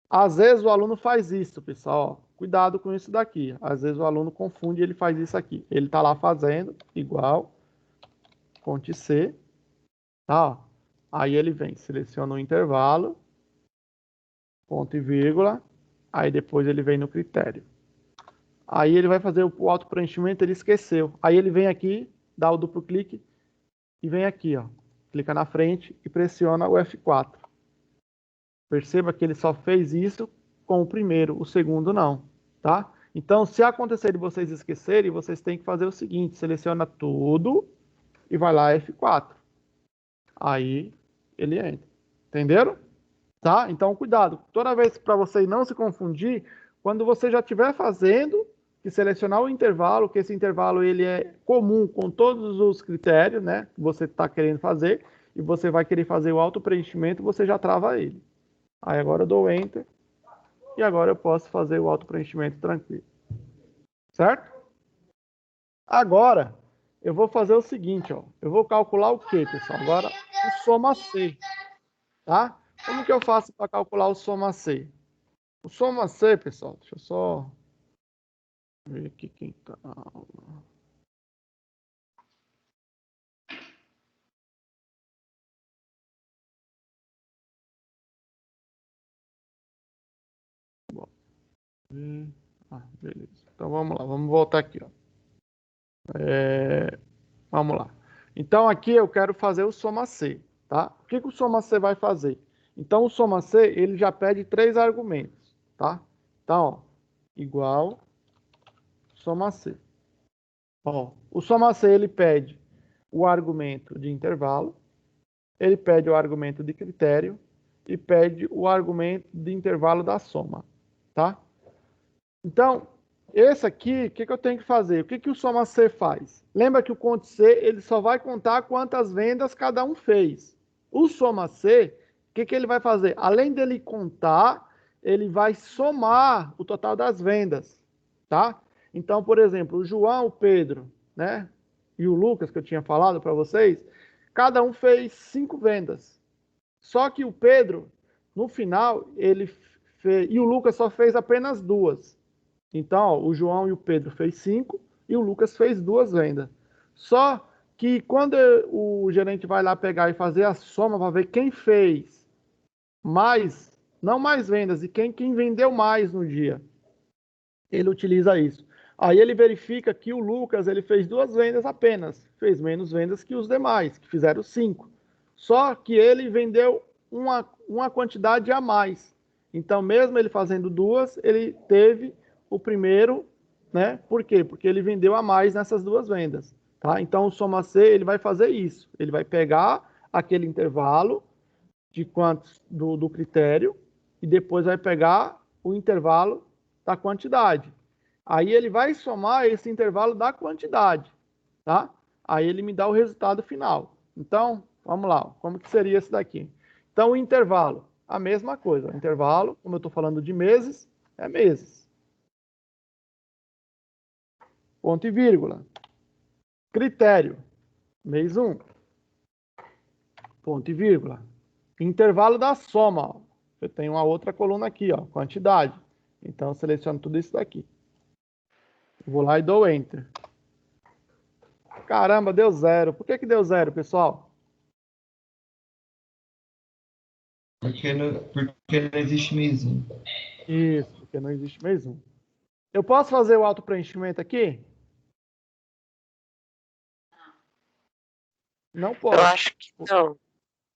Às vezes o aluno faz isso, pessoal. Ó. Cuidado com isso daqui. Às vezes o aluno confunde e ele faz isso aqui. Ele tá lá fazendo igual, Ctrl C, tá? Ó. Aí ele vem, seleciona o intervalo, ponto e vírgula, aí depois ele vem no critério. Aí ele vai fazer o auto-preenchimento, ele esqueceu. Aí ele vem aqui, dá o duplo clique e vem aqui, ó. Clica na frente e pressiona o F4. Perceba que ele só fez isso com o primeiro, o segundo não, tá? Então, se acontecer de vocês esquecerem, vocês têm que fazer o seguinte, seleciona tudo e vai lá F4. Aí ele entra. Entenderam? Tá? Então, cuidado. Toda vez para você não se confundir, quando você já estiver fazendo, que selecionar o intervalo, que esse intervalo ele é comum com todos os critérios, né, que você está querendo fazer, e você vai querer fazer o auto-preenchimento, você já trava ele. Aí agora eu dou Enter, e agora eu posso fazer o auto-preenchimento tranquilo. Certo? Agora, eu vou fazer o seguinte, ó, eu vou calcular o quê, pessoal? Agora, o soma C, tá? Como que eu faço para calcular o soma C? O soma C, pessoal, deixa eu só ver aqui quem tá. Beleza. Então vamos lá, vamos voltar aqui, ó. Vamos lá. Então aqui eu quero fazer o soma C, tá? O que o soma C vai fazer? Então o soma C, ele já pede 3 argumentos, tá? Então, ó, igual soma C. Ó, o soma C, ele pede o argumento de intervalo, ele pede o argumento de critério e pede o argumento de intervalo da soma, tá? Então, esse aqui, o que eu tenho que fazer? O que o soma C faz? Lembra que o conte C, ele só vai contar quantas vendas cada um fez. O soma C, o que ele vai fazer? Além dele contar, ele vai somar o total das vendas, tá? Então, por exemplo, o João, o Pedro, né? E o Lucas, que eu tinha falado para vocês, cada um fez 5 vendas. Só que o Pedro, no final, ele fez... E o Lucas só fez apenas 2. Então, ó, o João e o Pedro fez 5 e o Lucas fez 2 vendas. Só que quando o gerente vai lá pegar e fazer a soma para ver quem fez mais, não mais vendas, e quem vendeu mais no dia, ele utiliza isso. Aí ele verifica que o Lucas ele fez 2 vendas apenas, fez menos vendas que os demais, que fizeram 5. Só que ele vendeu uma quantidade a mais. Então, mesmo ele fazendo 2, ele teve o primeiro, né? Por quê? Porque ele vendeu a mais nessas 2 vendas, tá? Então, o soma C, ele vai fazer isso. Ele vai pegar aquele intervalo de quantos do critério e depois vai pegar o intervalo da quantidade. Aí ele vai somar esse intervalo da quantidade, tá? Aí ele me dá o resultado final. Então, vamos lá. Como que seria esse daqui? Então, o intervalo, a mesma coisa. O intervalo, como eu estou falando de meses, é meses. Ponto e vírgula. Critério, mês 1. Ponto e vírgula. Intervalo da soma, ó. Eu tenho uma outra coluna aqui, ó, quantidade. Então, eu seleciono tudo isso daqui. Vou lá e dou Enter. Caramba, deu 0. Por que deu 0, pessoal? Porque não existe mês 1. Isso, porque não existe mês 1. Eu posso fazer o auto-preenchimento aqui? Não posso. Eu acho que não.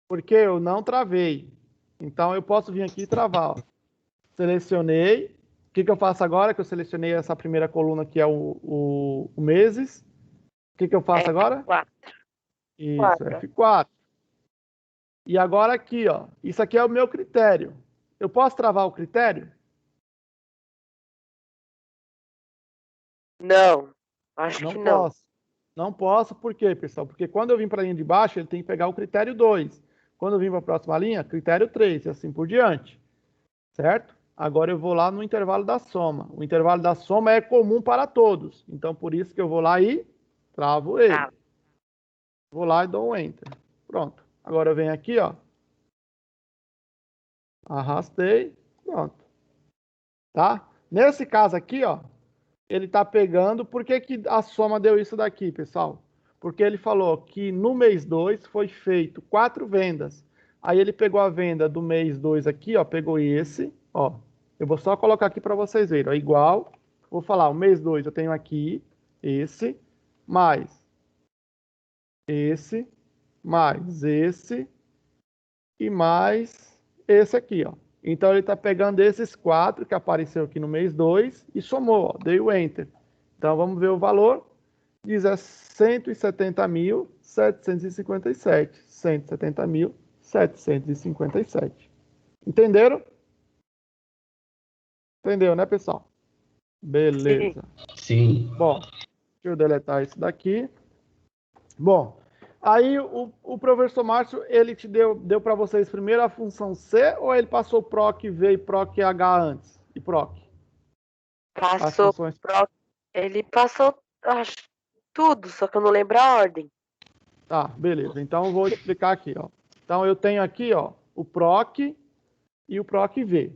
Porque eu não travei. Então, eu posso vir aqui e travar. Ó. Selecionei. O que eu faço agora? Que eu selecionei essa primeira coluna, que é o meses. O que eu faço agora? F4. Isso, 4. F4. E agora aqui, ó. Isso aqui é o meu critério. Eu posso travar o critério? Não, acho Não que não. posso. Não posso, por quê, pessoal? Porque quando eu vim para a linha de baixo, ele tem que pegar o critério 2. Quando eu vim para a próxima linha, critério 3, e assim por diante. Certo? Agora eu vou lá no intervalo da soma. O intervalo da soma é comum para todos. Então, por isso que eu vou lá e travo ele. Ah. Vou lá e dou um Enter. Pronto. Agora eu venho aqui, ó. Arrastei. Pronto. Tá? Nesse caso aqui, ó. Ele está pegando. Por que a soma deu isso daqui, pessoal? Porque ele falou que no mês 2 foi feito 4 vendas. Aí ele pegou a venda do mês 2 aqui, ó, pegou esse, ó. Eu vou só colocar aqui para vocês verem, ó, igual. Vou falar, o mês 2 eu tenho aqui esse, mais esse, mais esse e mais esse aqui, ó. Então, ele está pegando esses 4 que apareceu aqui no mês 2 e somou, ó, dei o Enter. Então, vamos ver o valor. Diz 170.757. 170.757. Entenderam? Entendeu, né, pessoal? Beleza. Sim. Bom, deixa eu deletar isso daqui. Bom, aí o professor Márcio, ele te deu para vocês primeiro a função C ou ele passou proc V e proc H antes? E proc? Passou proc. Ele passou, acho, tudo, só que eu não lembro a ordem. Tá, beleza. Então eu vou explicar aqui, ó. Então eu tenho aqui, ó, o proc e o proc V.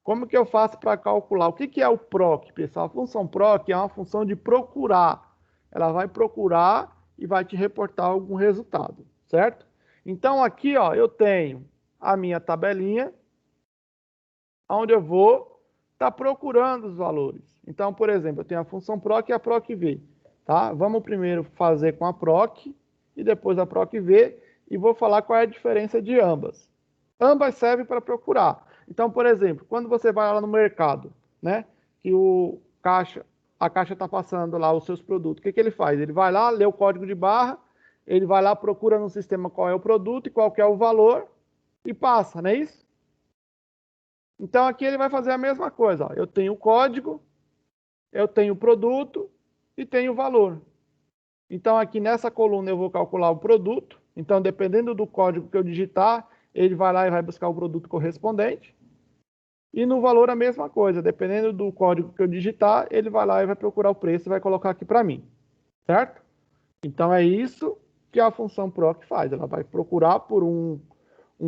Como que eu faço para calcular? O que é o PROC, pessoal? A função PROC é uma função de procurar. Ela vai procurar e vai te reportar algum resultado, certo? Então, aqui, ó, eu tenho a minha tabelinha, onde eu vou estar procurando os valores. Então, por exemplo, eu tenho a função PROC e a PROC-V. Tá? Vamos primeiro fazer com a PROC e depois a PROC-V e vou falar qual é a diferença de ambas. Ambas servem para procurar. Então, por exemplo, quando você vai lá no mercado, né, que a caixa está passando lá os seus produtos, o que ele faz? Ele vai lá, lê o código de barra, ele vai lá, procura no sistema qual é o produto e qual que é o valor e passa, não é isso? Então, aqui ele vai fazer a mesma coisa. Ó. Eu tenho o código, eu tenho o produto e tenho o valor. Então, aqui nessa coluna eu vou calcular o produto. Então, dependendo do código que eu digitar, ele vai lá e vai buscar o produto correspondente. E no valor a mesma coisa. Dependendo do código que eu digitar, ele vai lá e vai procurar o preço e vai colocar aqui para mim. Certo? Então, é isso que a função PROC faz. Ela vai procurar por um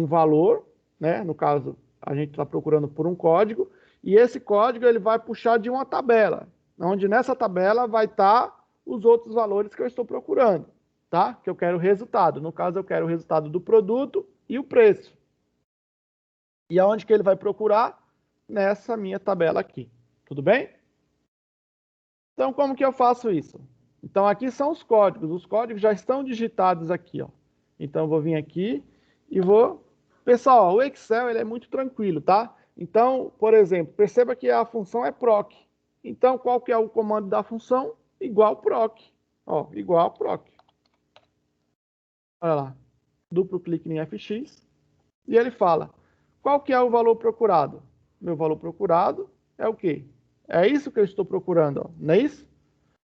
valor, né? No caso, a gente está procurando por um código. E esse código ele vai puxar de uma tabela, onde nessa tabela vai estar os outros valores que eu estou procurando, tá? Que eu quero o resultado. No caso, eu quero o resultado do produto e o preço. E aonde que ele vai procurar? Nessa minha tabela aqui. Tudo bem? Então, como que eu faço isso? Então, aqui são os códigos. Os códigos já estão digitados aqui, ó. Então, eu vou vir aqui e vou... Pessoal, o Excel ele é muito tranquilo, tá? Então, por exemplo, perceba que a função é proc. Então, qual que é o comando da função? Igual proc. Ó, igual proc. Olha lá. Duplo clique em FX. E ele fala, qual que é o valor procurado? Meu valor procurado é o quê? É isso que eu estou procurando, ó. Não é isso?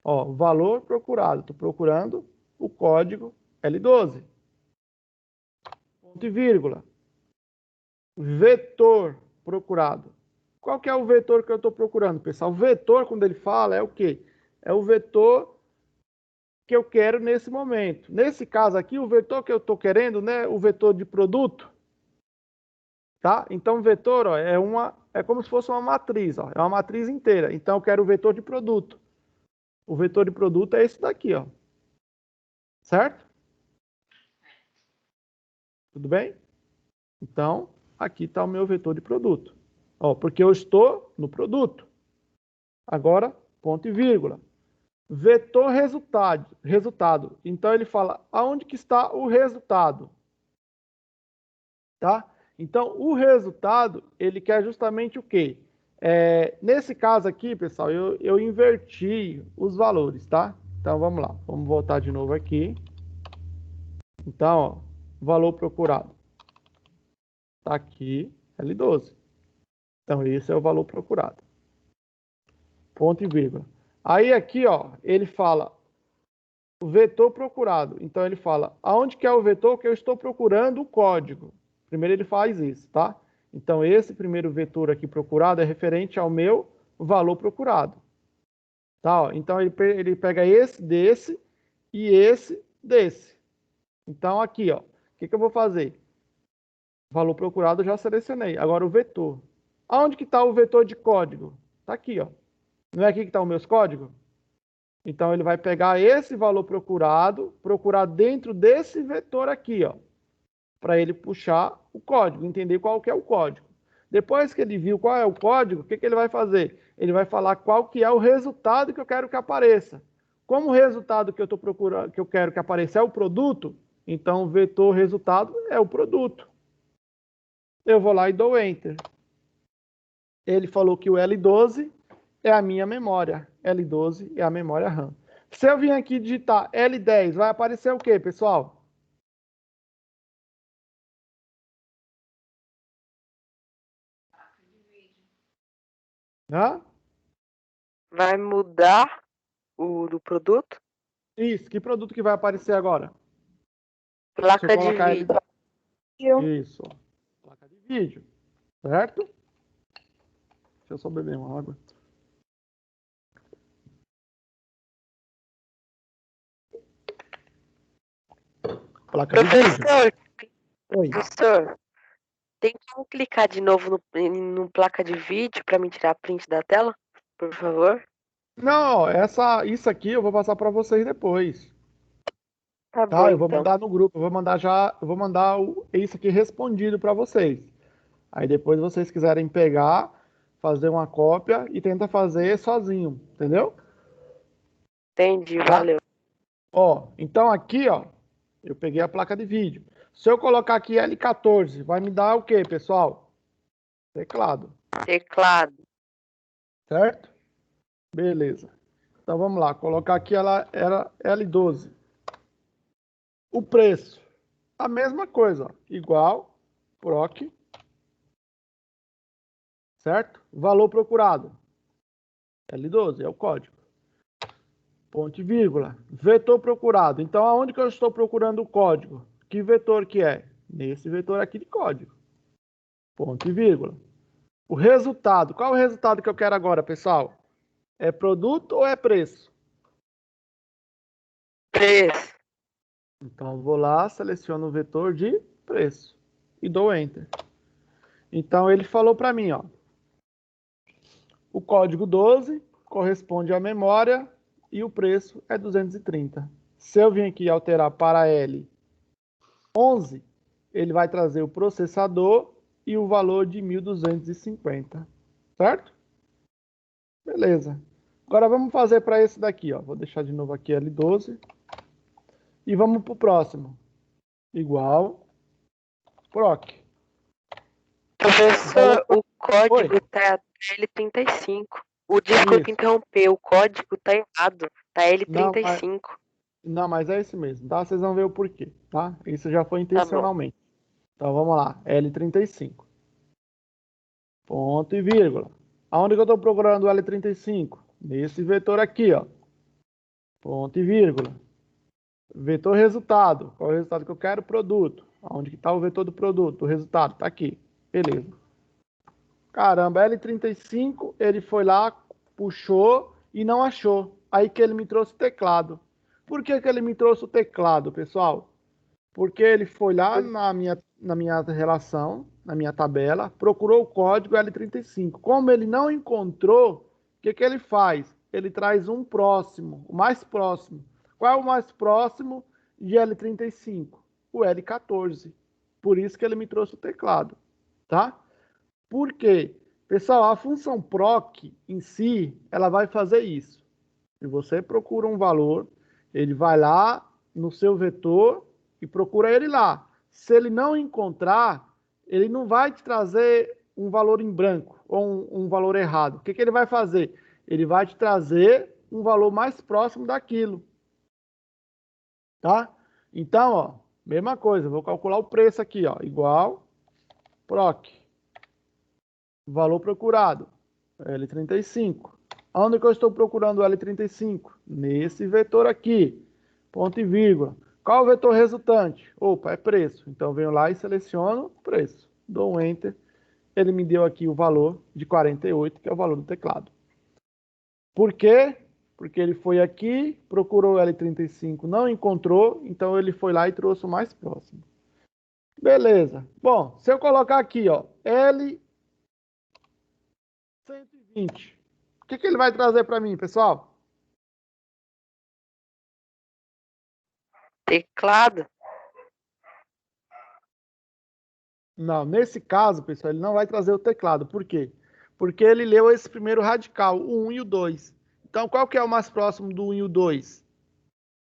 Ó, valor procurado. Estou procurando o código L12. Ponto e vírgula. Vetor procurado. Qual que é o vetor que eu estou procurando, pessoal? O vetor, quando ele fala, é o quê? É o vetor que eu quero nesse momento. Nesse caso aqui, o vetor que eu estou querendo, né, o vetor de produto, tá? Então, o vetor, ó, é como se fosse uma matriz, ó, é uma matriz inteira. Então, eu quero o vetor de produto. O vetor de produto é esse daqui, ó. Certo? Tudo bem? Então, aqui está o meu vetor de produto. Ó, porque eu estou no produto. Agora, ponto e vírgula. Vetor resultado. Então, ele fala aonde que está o resultado. Tá? Então, o resultado, ele quer justamente o quê? Nesse caso aqui, pessoal, eu inverti os valores, tá? Então, vamos lá. Vamos voltar de novo aqui. Então, ó, valor procurado. Está aqui, L12. Então, esse é o valor procurado. Ponto e vírgula. Aí, aqui, ó, ele fala o vetor procurado. Então, ele fala aonde que é o vetor que eu estou procurando o código. Primeiro, ele faz isso, tá? Então, esse primeiro vetor aqui procurado é referente ao meu valor procurado. Tá? Ó, então, ele pega esse desse e esse desse. Então, aqui, ó, o que eu vou fazer? Valor procurado eu já selecionei. Agora, o vetor. Aonde que está o vetor de código? Está aqui, ó. Não é aqui que está os meus códigos? Então, ele vai pegar esse valor procurado, procurar dentro desse vetor aqui, ó, para ele puxar o código, entender qual que é o código. Depois que ele viu qual é o código, o que ele vai fazer? Ele vai falar qual que é o resultado que eu quero que apareça. Como o resultado que eu estou procurando, que eu quero que apareça é o produto, então o vetor resultado é o produto. Eu vou lá e dou Enter. Ele falou que o L12 é a minha memória. L12 é a memória RAM. Se eu vir aqui digitar L10, vai aparecer o quê, pessoal? Hã? Vai mudar o do produto? Isso, que produto que vai aparecer agora? Placa de colocar vídeo. Isso, ó. Placa de vídeo, certo? Deixa eu só beber uma água. Placa de vídeo. Professor, Oi. professor, Tem como clicar de novo no placa de vídeo para me tirar print da tela? Por favor? Não, ó, isso aqui eu vou passar para vocês depois. Tá bom, Tá? Eu vou então. mandar no grupo, eu vou mandar isso aqui respondido para vocês. Aí depois vocês quiserem pegar, fazer uma cópia e tenta fazer sozinho, entendeu? Entendi, Tá? valeu. Ó, então aqui, ó, eu peguei a placa de vídeo. Se eu colocar aqui L14, vai me dar o quê, pessoal? Teclado, Teclado. certo? Beleza. Então vamos lá, colocar aqui ela era L12. O preço, a mesma coisa, ó, igual, proc, certo? Valor procurado, L12, é o código. Ponto e vírgula. Vetor procurado. Então, aonde que eu estou procurando o código? Que vetor que é? Nesse vetor aqui de código. Ponto e vírgula. O resultado. Qual é o resultado que eu quero agora, pessoal? É produto ou é preço? Preço. Então, eu vou lá, seleciono o vetor de preço e dou Enter. Então, ele falou para mim, ó, o código 12 corresponde à memória e o preço é 230. Se eu vir aqui e alterar para L11, ele vai trazer o processador e o valor de 1.250, certo? Beleza. Agora vamos fazer para esse daqui, ó. Vou deixar de novo aqui L12 e vamos para o próximo. Igual proc. Professor, o código Oi. tá L35. Desculpa Isso. interromper, o código tá errado. Tá Não, L35. não, mas é esse mesmo, tá? Vocês vão ver o porquê, tá? Isso já foi Tá bom. intencionalmente. Então vamos lá, L35. Ponto e vírgula. Aonde que eu estou procurando o L35? Nesse vetor aqui, ó. Ponto e vírgula. Vetor resultado. Qual é o resultado que eu quero? Produto. Aonde que está o vetor do produto? O resultado está aqui. Beleza. Caramba, L35, ele foi lá, puxou e não achou. Aí que ele me trouxe o teclado. Por que que ele me trouxe o teclado, pessoal? Porque ele foi lá na minha relação, na minha tabela, procurou o código L35. Como ele não encontrou, o que que ele faz? Ele traz um próximo, o mais próximo. Qual é o mais próximo de L35? O L14. Por isso que ele me trouxe o teclado, tá? Por quê? Pessoal, a função proc em si, ela vai fazer isso. Se você procura um valor, ele vai lá no seu vetor e procura ele lá. Se ele não encontrar, ele não vai te trazer um valor em branco ou um valor errado. O que que ele vai fazer? Ele vai te trazer um valor mais próximo daquilo. Tá? Então, ó, mesma coisa, vou calcular o preço aqui, ó, igual proc, valor procurado, L35. Onde que eu estou procurando o L35? Nesse vetor aqui, ponto e vírgula. Qual é o vetor resultante? Opa, é preço. Então, venho lá e seleciono preço. Dou um Enter. Ele me deu aqui o valor de 48, que é o valor do teclado. Por quê? Porque ele foi aqui, procurou o L35, não encontrou, então ele foi lá e trouxe o mais próximo. Beleza. Bom, se eu colocar aqui, ó, L120, o que que ele vai trazer para mim, pessoal? Teclado. Não, nesse caso, pessoal, ele não vai trazer o teclado. Por quê? Porque ele leu esse primeiro radical, o 1 e o 2. Então, qual que é o mais próximo do 1 e o 2?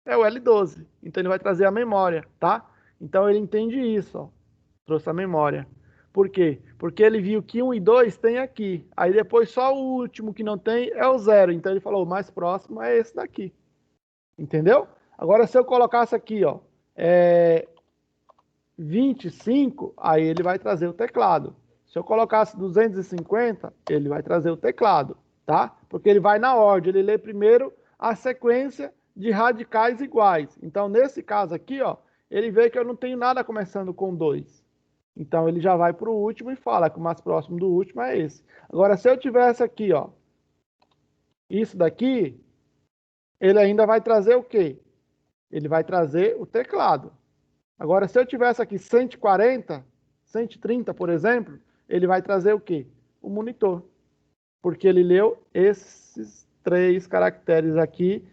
É o L12. Então, ele vai trazer a memória, tá? Então, ele entende isso, ó. Trouxe a memória. Por quê? Porque ele viu que 1 e 2 tem aqui. Aí, depois, só o último que não tem é o 0. Então, ele falou, o mais próximo é esse daqui. Entendeu? Agora, se eu colocasse aqui, ó, 25, aí ele vai trazer o teclado. Se eu colocasse 250, ele vai trazer o teclado, tá? Porque ele vai na ordem, ele lê primeiro a sequência de radicais iguais. Então, nesse caso aqui, ó, ele vê que eu não tenho nada começando com 2. Então, ele já vai para o último e fala que o mais próximo do último é esse. Agora, se eu tivesse aqui, ó, isso daqui, ele ainda vai trazer o quê? Ele vai trazer o teclado. Agora, se eu tivesse aqui 140, 130, por exemplo, ele vai trazer o quê? O monitor. Porque ele leu esses 3 caracteres aqui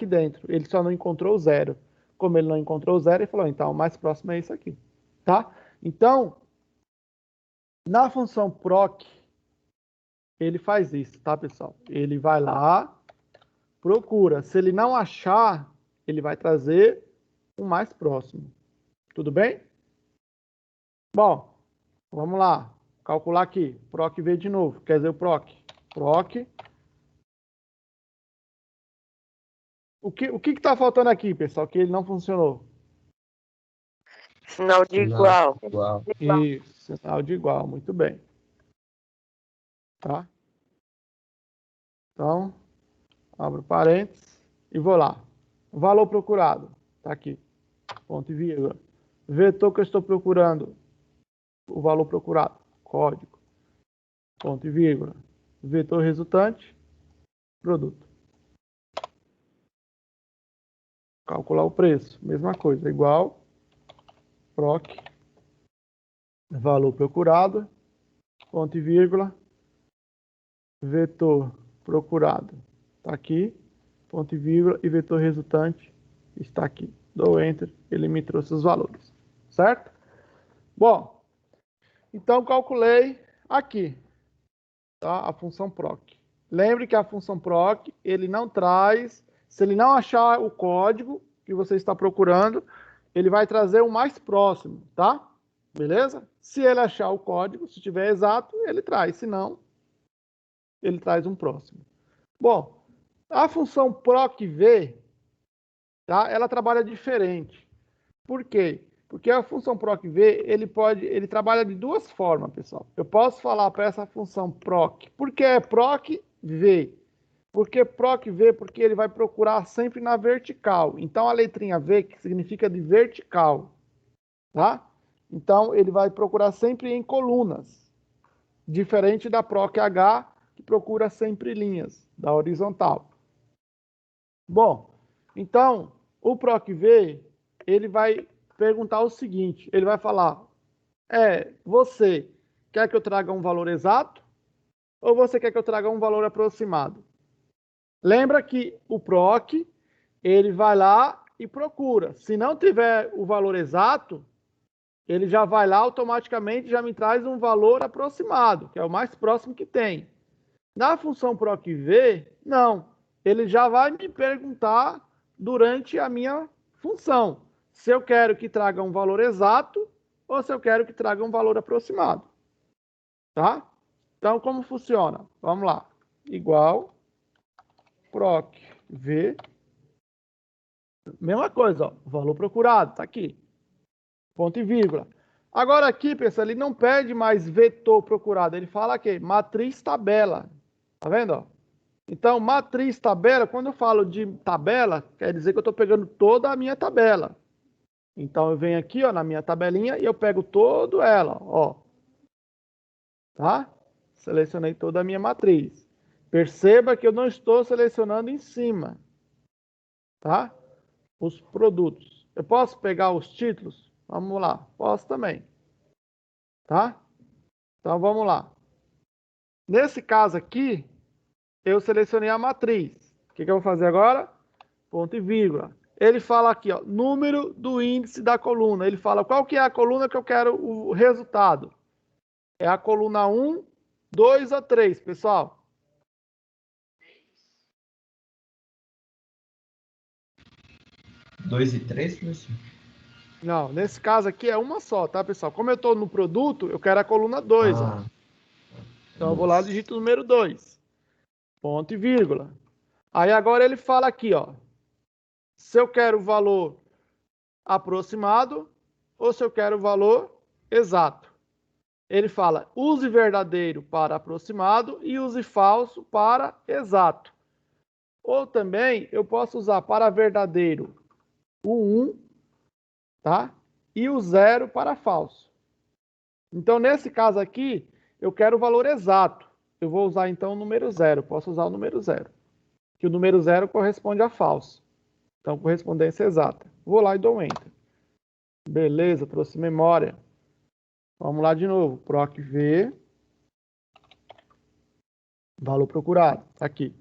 dentro. Ele só não encontrou o 0. Como ele não encontrou o 0, ele falou, então, o mais próximo é isso aqui. Tá? Então, na função proc, ele faz isso, tá, pessoal? Ele vai lá, procura. Se ele não achar, ele vai trazer o mais próximo. Tudo bem? Bom, vamos lá. Calcular aqui. Proc V de novo. Quer dizer, o proc. Proc. O que está faltando aqui, pessoal, que ele não funcionou? Sinal de igual. Igual. Isso, sinal de igual. Muito bem. Tá? Então, abro parênteses e vou lá. O valor procurado. Está aqui. Ponto e vírgula. Vetor que eu estou procurando. O valor procurado. Código. Ponto e vírgula. Vetor resultante. Produto. Calcular o preço. Mesma coisa. Igual. Proc. Valor procurado. Ponto e vírgula. Vetor procurado. Está aqui. Ponto e vírgula. E vetor resultante está aqui. Dou Enter. Ele me trouxe os valores. Certo? Bom. Então, calculei aqui. Tá? A função proc. Lembre que a função proc, ele não traz... Se ele não achar o código que você está procurando, ele vai trazer o mais próximo, tá? Beleza? Se ele achar o código, se tiver exato, ele traz. Se não, ele traz um próximo. Bom, a função procv, tá? Ela trabalha diferente. Por quê? Porque a função procv, ele trabalha de 2 formas, pessoal. Eu posso falar para essa função proc. Por que é procv? Por que procv? Porque ele vai procurar sempre na vertical. Então, a letrinha V, que significa de vertical, tá? Então, ele vai procurar sempre em colunas. Diferente da proch, que procura sempre linhas, da horizontal. Bom, então, o procv, ele vai perguntar o seguinte, ele vai falar, você quer que eu traga um valor exato ou você quer que eu traga um valor aproximado? Lembra que o proc, ele vai lá e procura. Se não tiver o valor exato, ele já vai lá automaticamente, já me traz um valor aproximado, que é o mais próximo que tem. Na função procv, não. Ele já vai me perguntar durante a minha função se eu quero que traga um valor exato ou se eu quero que traga um valor aproximado. Tá? Então, como funciona? Vamos lá. Igual proc v. Mesma coisa, ó, valor procurado, está aqui. Ponto e vírgula. Agora aqui, pessoal, ele não pede mais vetor procurado, ele fala aqui, matriz tabela. Tá vendo? Ó? Então, matriz tabela, quando eu falo de tabela, quer dizer que eu estou pegando toda a minha tabela. Então, eu venho aqui, ó, na minha tabelinha e eu pego toda ela, ó. Tá? Selecionei toda a minha matriz. Perceba que eu não estou selecionando em cima. Tá? Os produtos. Eu posso pegar os títulos? Vamos lá. Posso também. Tá? Então, vamos lá. Nesse caso aqui, eu selecionei a matriz. O que eu vou fazer agora? Ponto e vírgula. Ele fala aqui, ó, número do índice da coluna. Ele fala qual que é a coluna que eu quero o resultado. É a coluna 1, 2 ou 3, pessoal? Dois e 3, professor? Não, nesse caso aqui é uma só, tá, pessoal? Como eu estou no produto, eu quero a coluna 2. Ó. Então eu vou lá e digito o número 2. Ponto e vírgula. Aí agora ele fala aqui, ó. Se eu quero o valor aproximado ou se eu quero o valor exato. Ele fala, use verdadeiro para aproximado e use falso para exato. Ou também eu posso usar para verdadeiro o 1, tá? E o 0 para falso. Então, nesse caso aqui, eu quero o valor exato. Eu vou usar, então, o número 0. Posso usar o número 0. Que o número 0 corresponde a falso. Então, correspondência exata. Vou lá e dou um Enter. Beleza, trouxe memória. Vamos lá de novo. PROC V. Valor procurado. Tá aqui.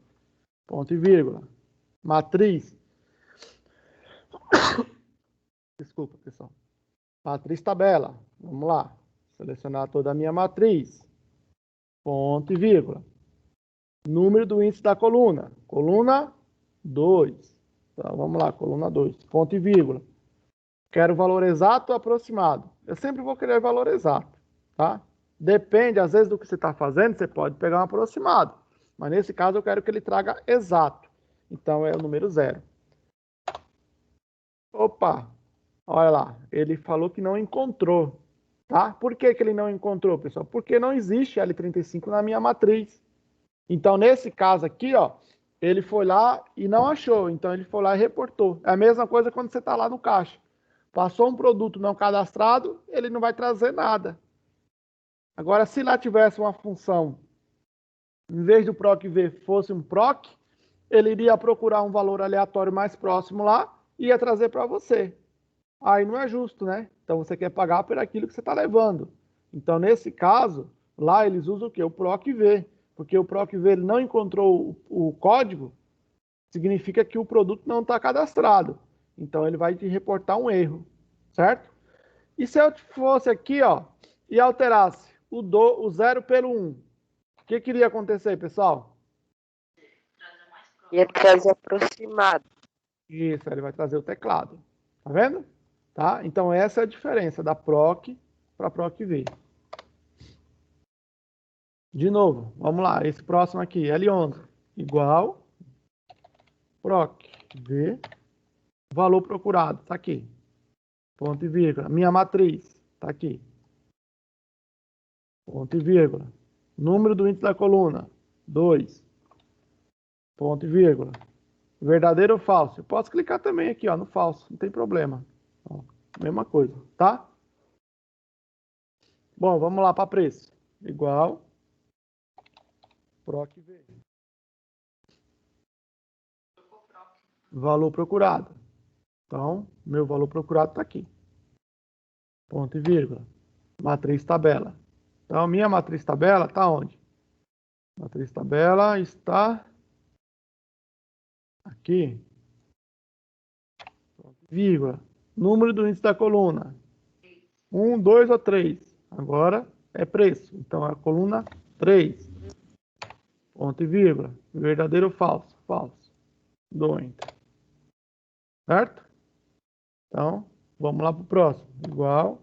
Ponto e vírgula. Matriz. Desculpa, pessoal. Matriz tabela. Vamos lá. Selecionar toda a minha matriz. Ponto e vírgula. Número do índice da coluna. Coluna 2. Então, vamos lá. Coluna 2. Ponto e vírgula. Quero valor exato ou aproximado. Eu sempre vou querer valor exato. Tá? Depende, às vezes, do que você está fazendo, você pode pegar um aproximado. Mas nesse caso, eu quero que ele traga exato. Então, é o número 0. Opa! Olha lá. Ele falou que não encontrou. Tá? Por que ele não encontrou, pessoal? Porque não existe L35 na minha matriz. Então, nesse caso aqui, ó, ele foi lá e não achou. Então, ele foi lá e reportou. É a mesma coisa quando você está lá no caixa. Passou um produto não cadastrado, ele não vai trazer nada. Agora, se lá tivesse uma função, em vez do PROC V fosse um PROC, ele iria procurar um valor aleatório mais próximo lá e ia trazer para você. Aí não é justo, né? Então, você quer pagar por aquilo que você está levando. Então, nesse caso, lá eles usam o quê? O PROC V. Porque o PROC V ele não encontrou o código, significa que o produto não está cadastrado. Então, ele vai te reportar um erro, certo? E se eu fosse aqui, ó, e alterasse o 0 pelo 1, o que iria acontecer, pessoal? Ia trazer aproximado. Isso, ele vai trazer o teclado. Tá vendo? Tá? Então, essa é a diferença da PROC para PROC V. De novo, vamos lá. Esse próximo aqui, L11, igual PROC V, valor procurado, está aqui. Ponto e vírgula. Minha matriz, está aqui. Ponto e vírgula. Número do índice da coluna, 2. Ponto e vírgula. Verdadeiro ou falso? Eu posso clicar também aqui, ó, no falso, não tem problema. Ó, mesma coisa, tá? Bom, vamos lá para preço. Igual PROC V. Valor procurado. Então, meu valor procurado está aqui. Ponto e vírgula. Matriz tabela. Então, minha matriz tabela está onde? Matriz tabela está aqui. Ponto e vírgula. Número do índice da coluna. 1, 2 ou 3. Agora é preço. Então, é a coluna 3. Ponto e vírgula. Verdadeiro ou falso? Falso. Dou enter. Certo? Então, vamos lá para o próximo. Igual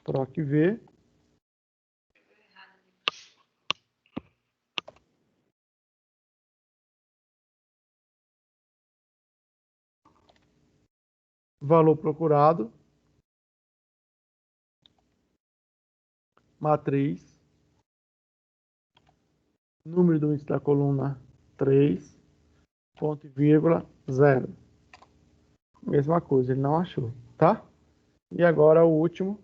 PROC V. Valor procurado. Matriz. Número do índice da coluna 3. Ponto e vírgula 0. Mesma coisa, ele não achou, tá? E agora o último.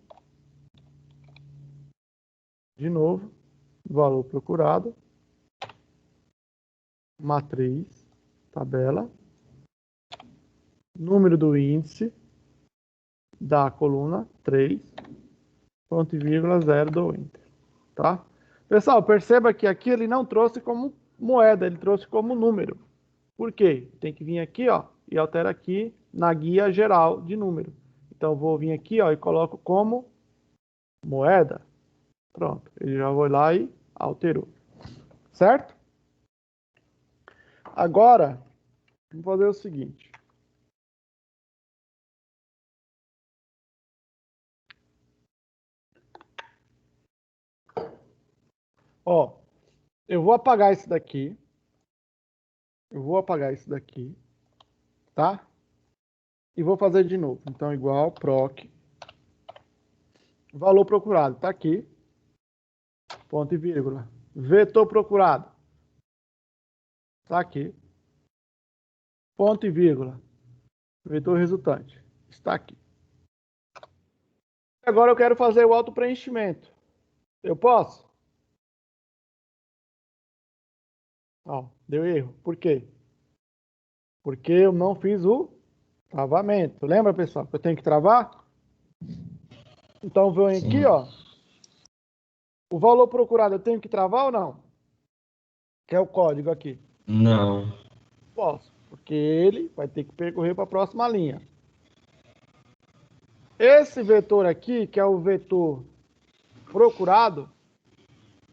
De novo, valor procurado. Matriz, tabela. Número do índice da coluna 3. Ponto e vírgula 0 do enter, tá? Pessoal, perceba que aqui ele não trouxe como moeda, ele trouxe como número. Por quê? Tem que vir aqui, ó, e altera aqui na guia geral de número. Então, vou vir aqui, ó, e coloco como moeda. Pronto, ele já foi lá e alterou. Certo? Agora, vamos fazer o seguinte. Ó, eu vou apagar esse daqui. Eu vou apagar esse daqui, tá? E vou fazer de novo. Então, igual PROC. Valor procurado, tá aqui. Ponto e vírgula. Vetor procurado. Tá aqui. Ponto e vírgula. Vetor resultante. Está aqui. Agora eu quero fazer o autopreenchimento. Eu posso? Ó, deu erro. Por quê? Porque eu não fiz o travamento. Lembra, pessoal, que eu tenho que travar? Então, vem aqui, Sim. ó. O valor procurado eu tenho que travar ou não? Que é o código aqui. Não. Posso, porque ele vai ter que percorrer para a próxima linha. Esse vetor aqui, que é o vetor procurado,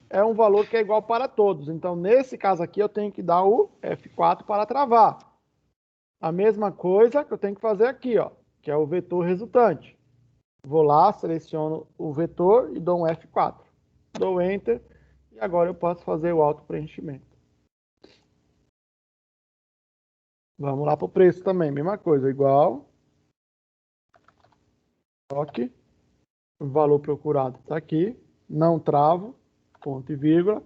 é um valor que é igual para todos. Então, nesse caso aqui, eu tenho que dar o F4 para travar. A mesma coisa que eu tenho que fazer aqui, ó, que é o vetor resultante. Vou lá, seleciono o vetor e dou um F4. Dou Enter e agora eu posso fazer o auto-preenchimento. Vamos lá para o preço também, mesma coisa, igual. Ok. O valor procurado está aqui. Não travo, ponto e vírgula.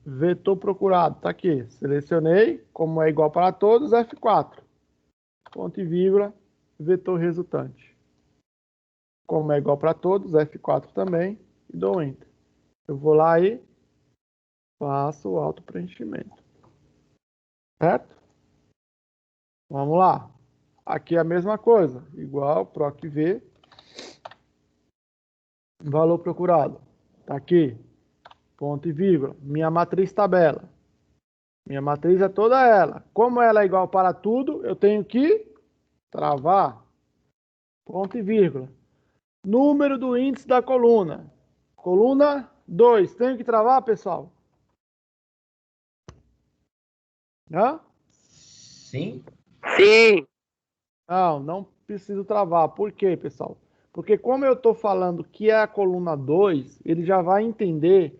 Vetor procurado está aqui. Selecionei, como é igual para todos, F4. Ponto e vírgula, vetor resultante. Como é igual para todos, F4 também, e dou Enter. Eu vou lá e faço o auto-preenchimento. Certo? Vamos lá. Aqui é a mesma coisa, igual proc V, valor procurado. Está aqui, ponto e vírgula, minha matriz tabela. Minha matriz é toda ela. Como ela é igual para tudo, eu tenho que travar, ponto e vírgula. Número do índice da coluna. Coluna 2. Tenho que travar, pessoal? Hã? Sim? Sim. Não preciso travar. Por quê, pessoal? Porque como eu estou falando que é a coluna 2, ele já vai entender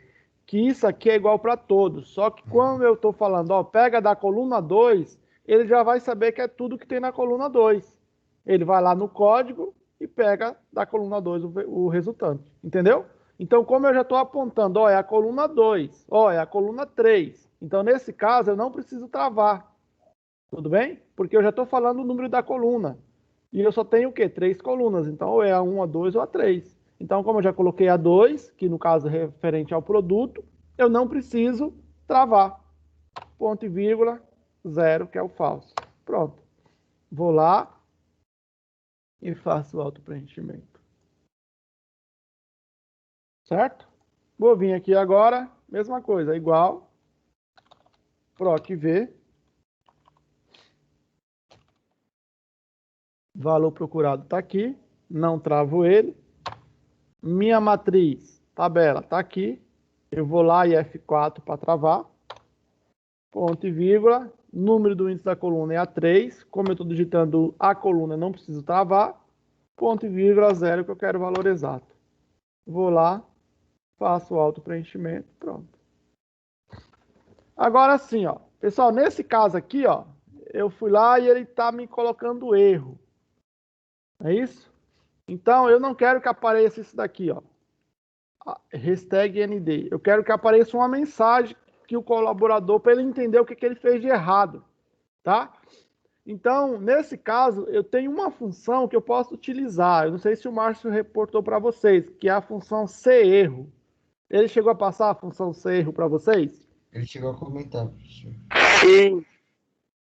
que isso aqui é igual para todos. Só que quando eu estou falando, ó, pega da coluna 2, ele já vai saber que é tudo que tem na coluna 2. Ele vai lá no código e pega da coluna 2 o resultante. Entendeu? Então, como eu já estou apontando, ó, é a coluna 2, ó, é a coluna 3. Então, nesse caso, eu não preciso travar. Tudo bem? Porque eu já estou falando o número da coluna. E eu só tenho o quê? 3 colunas. Então, ou é a 1, a 2 ou a 3. Então, como eu já coloquei a 2, que no caso é referente ao produto, eu não preciso travar. Ponto e vírgula, 0, que é o falso. Pronto. Vou lá e faço o auto-preenchimento. Certo? Vou vir aqui agora, mesma coisa, igual, proc V, valor procurado está aqui, não travo ele. Minha matriz, tabela, está aqui. Eu vou lá e F4 para travar. Ponto e vírgula. Número do índice da coluna é a 3. Como eu estou digitando a coluna, não preciso travar. Ponto e vírgula, 0, que eu quero o valor exato. Vou lá, faço o auto-preenchimento, pronto. Agora sim, ó. Pessoal, nesse caso aqui, ó, eu fui lá e ele está me colocando erro. É isso? Então, eu não quero que apareça isso daqui, ó. Hashtag ND. Eu quero que apareça uma mensagem que o colaborador, para ele entender o que ele fez de errado, tá? Então, nesse caso, eu tenho uma função que eu posso utilizar. Eu não sei se o Márcio reportou para vocês, que é a função CErro. Ele chegou a passar a função CErro para vocês? Ele chegou a comentar, professor. Sim.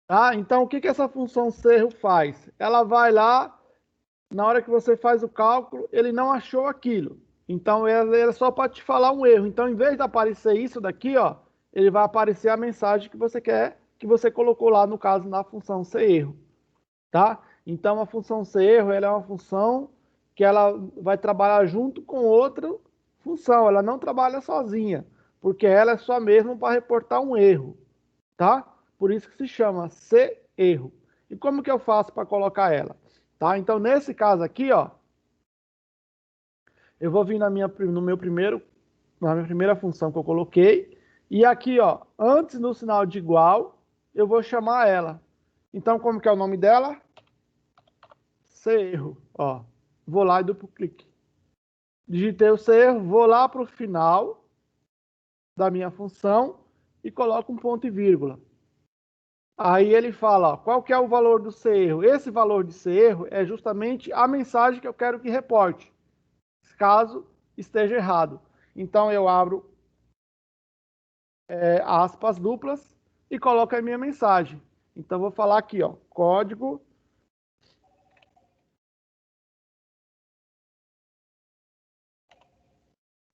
Tá? Então, o que essa função CErro faz? Ela vai lá, na hora que você faz o cálculo, ele não achou aquilo. Então, ele é só para te falar um erro. Então, em vez de aparecer isso daqui, ó, ele vai aparecer a mensagem que você quer, que você colocou lá, no caso, na função CErro. Tá? Então, a função CErro, ela é uma função que ela vai trabalhar junto com outra função. Ela não trabalha sozinha, porque ela é só mesmo para reportar um erro. Tá? Por isso que se chama CErro. E como que eu faço para colocar ela? Tá? Então, nesse caso aqui, ó, eu vou vir na minha primeira função que eu coloquei, e aqui, ó, antes do sinal de igual, eu vou chamar ela. Então, como que é o nome dela? CErro, ó. Vou lá e duplo clique. Digitei o CErro, vou lá para o final da minha função e coloco um ponto e vírgula. Aí ele fala, ó, qual que é o valor do CErro? Esse valor de CErro é justamente a mensagem que eu quero que reporte, caso esteja errado. Então eu abro aspas duplas e coloco a minha mensagem. Então vou falar aqui, ó, código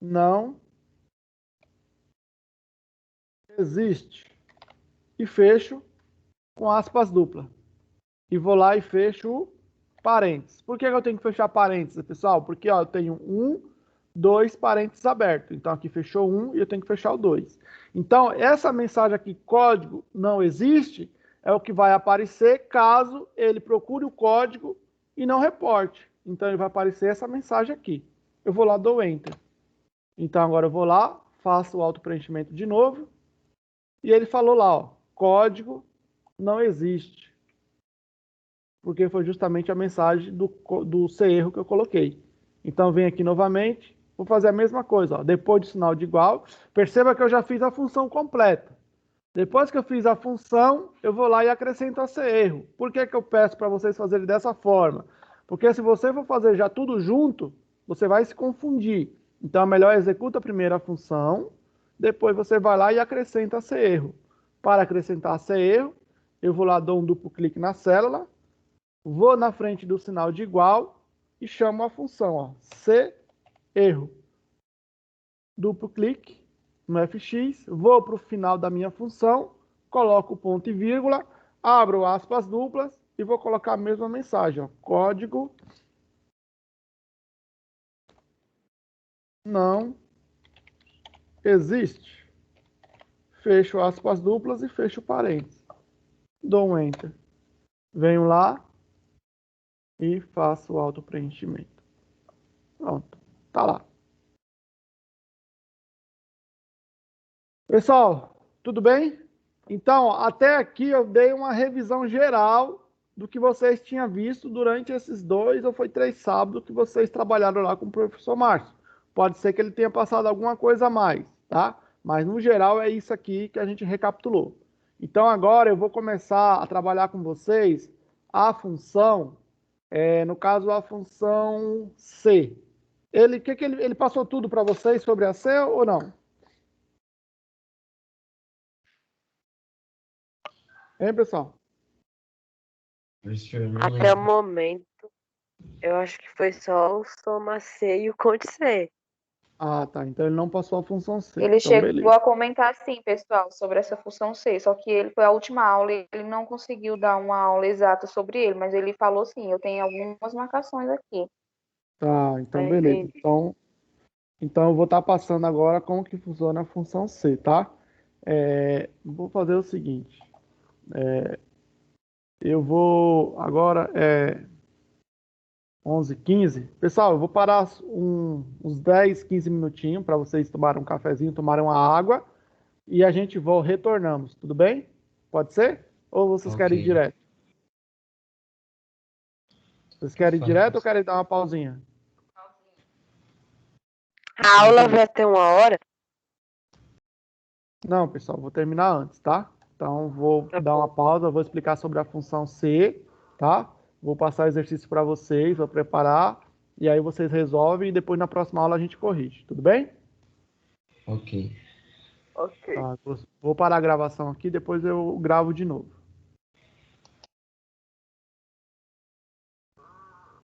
não existe. E fecho com aspas duplas. E vou lá e fecho o parênteses. Por que eu tenho que fechar parênteses, pessoal? Porque ó, eu tenho 2 parênteses abertos. Então aqui fechou 1 e eu tenho que fechar o 2. Então essa mensagem aqui, código não existe, é o que vai aparecer caso ele procure o código e não reporte. Então ele vai aparecer essa mensagem aqui. Eu vou lá, dou Enter. Então agora eu vou lá, faço o autopreenchimento de novo. E ele falou lá, ó, código não existe. Porque foi justamente a mensagem do ser erro que eu coloquei. Então, venho aqui novamente, vou fazer a mesma coisa. Ó. Depois do sinal de igual, perceba que eu já fiz a função completa. Depois que eu fiz a função, eu vou lá e acrescento a ser erro. Por que eu peço para vocês fazerem dessa forma? Porque se você for fazer já tudo junto, você vai se confundir. Então, é melhor executa primeiro a função, depois você vai lá e acrescenta a ser erro. Para acrescentar a ser erro, eu vou lá, dou um duplo clique na célula, vou na frente do sinal de igual e chamo a função, ó, C erro. Duplo clique no FX, vou para o final da minha função, coloco o ponto e vírgula, abro aspas duplas e vou colocar a mesma mensagem, ó, código não existe. Fecho aspas duplas e fecho parênteses. Dou um Enter. Venho lá e faço o autopreenchimento. Pronto, tá lá. Pessoal, tudo bem? Então, até aqui eu dei uma revisão geral do que vocês tinham visto durante esses 2 ou foi 3 sábados que vocês trabalharam lá com o professor Márcio. Pode ser que ele tenha passado alguma coisa a mais, tá? Mas no geral é isso aqui que a gente recapitulou. Então agora eu vou começar a trabalhar com vocês a função, no caso a função C. Ele passou tudo para vocês sobre a C ou não? Hein, pessoal? Professor, não Até o lembro. momento, eu acho que foi só o soma C e o conte C. Ah, tá. Então ele não passou a função C. Ele Então, chegou beleza. a comentar sim, pessoal, sobre essa função C, só que ele foi a última aula e ele não conseguiu dar uma aula exata sobre ele, mas ele falou sim, eu tenho algumas marcações aqui. Tá, então Aí, beleza. Então eu vou estar passando agora como que funciona a função C, tá? Vou fazer o seguinte. Eu vou agora 11h15. Pessoal, eu vou parar uns 10, 15 minutinhos para vocês tomarem um cafezinho, tomarem uma água e a gente retornamos, tudo bem? Pode ser? Ou vocês querem ir Ok. direto? Vocês querem ir direto ou Faço. querem dar uma pausinha? a aula vai ter 1 hora? Não, pessoal, vou terminar antes, tá? Então, vou Tá dar uma bom. pausa, vou explicar sobre a função C, tá? Vou passar o exercício para vocês, vou preparar, e aí vocês resolvem e depois na próxima aula a gente corrige, tudo bem? Ok. Ok. Tá, vou parar a gravação aqui, depois eu gravo de novo.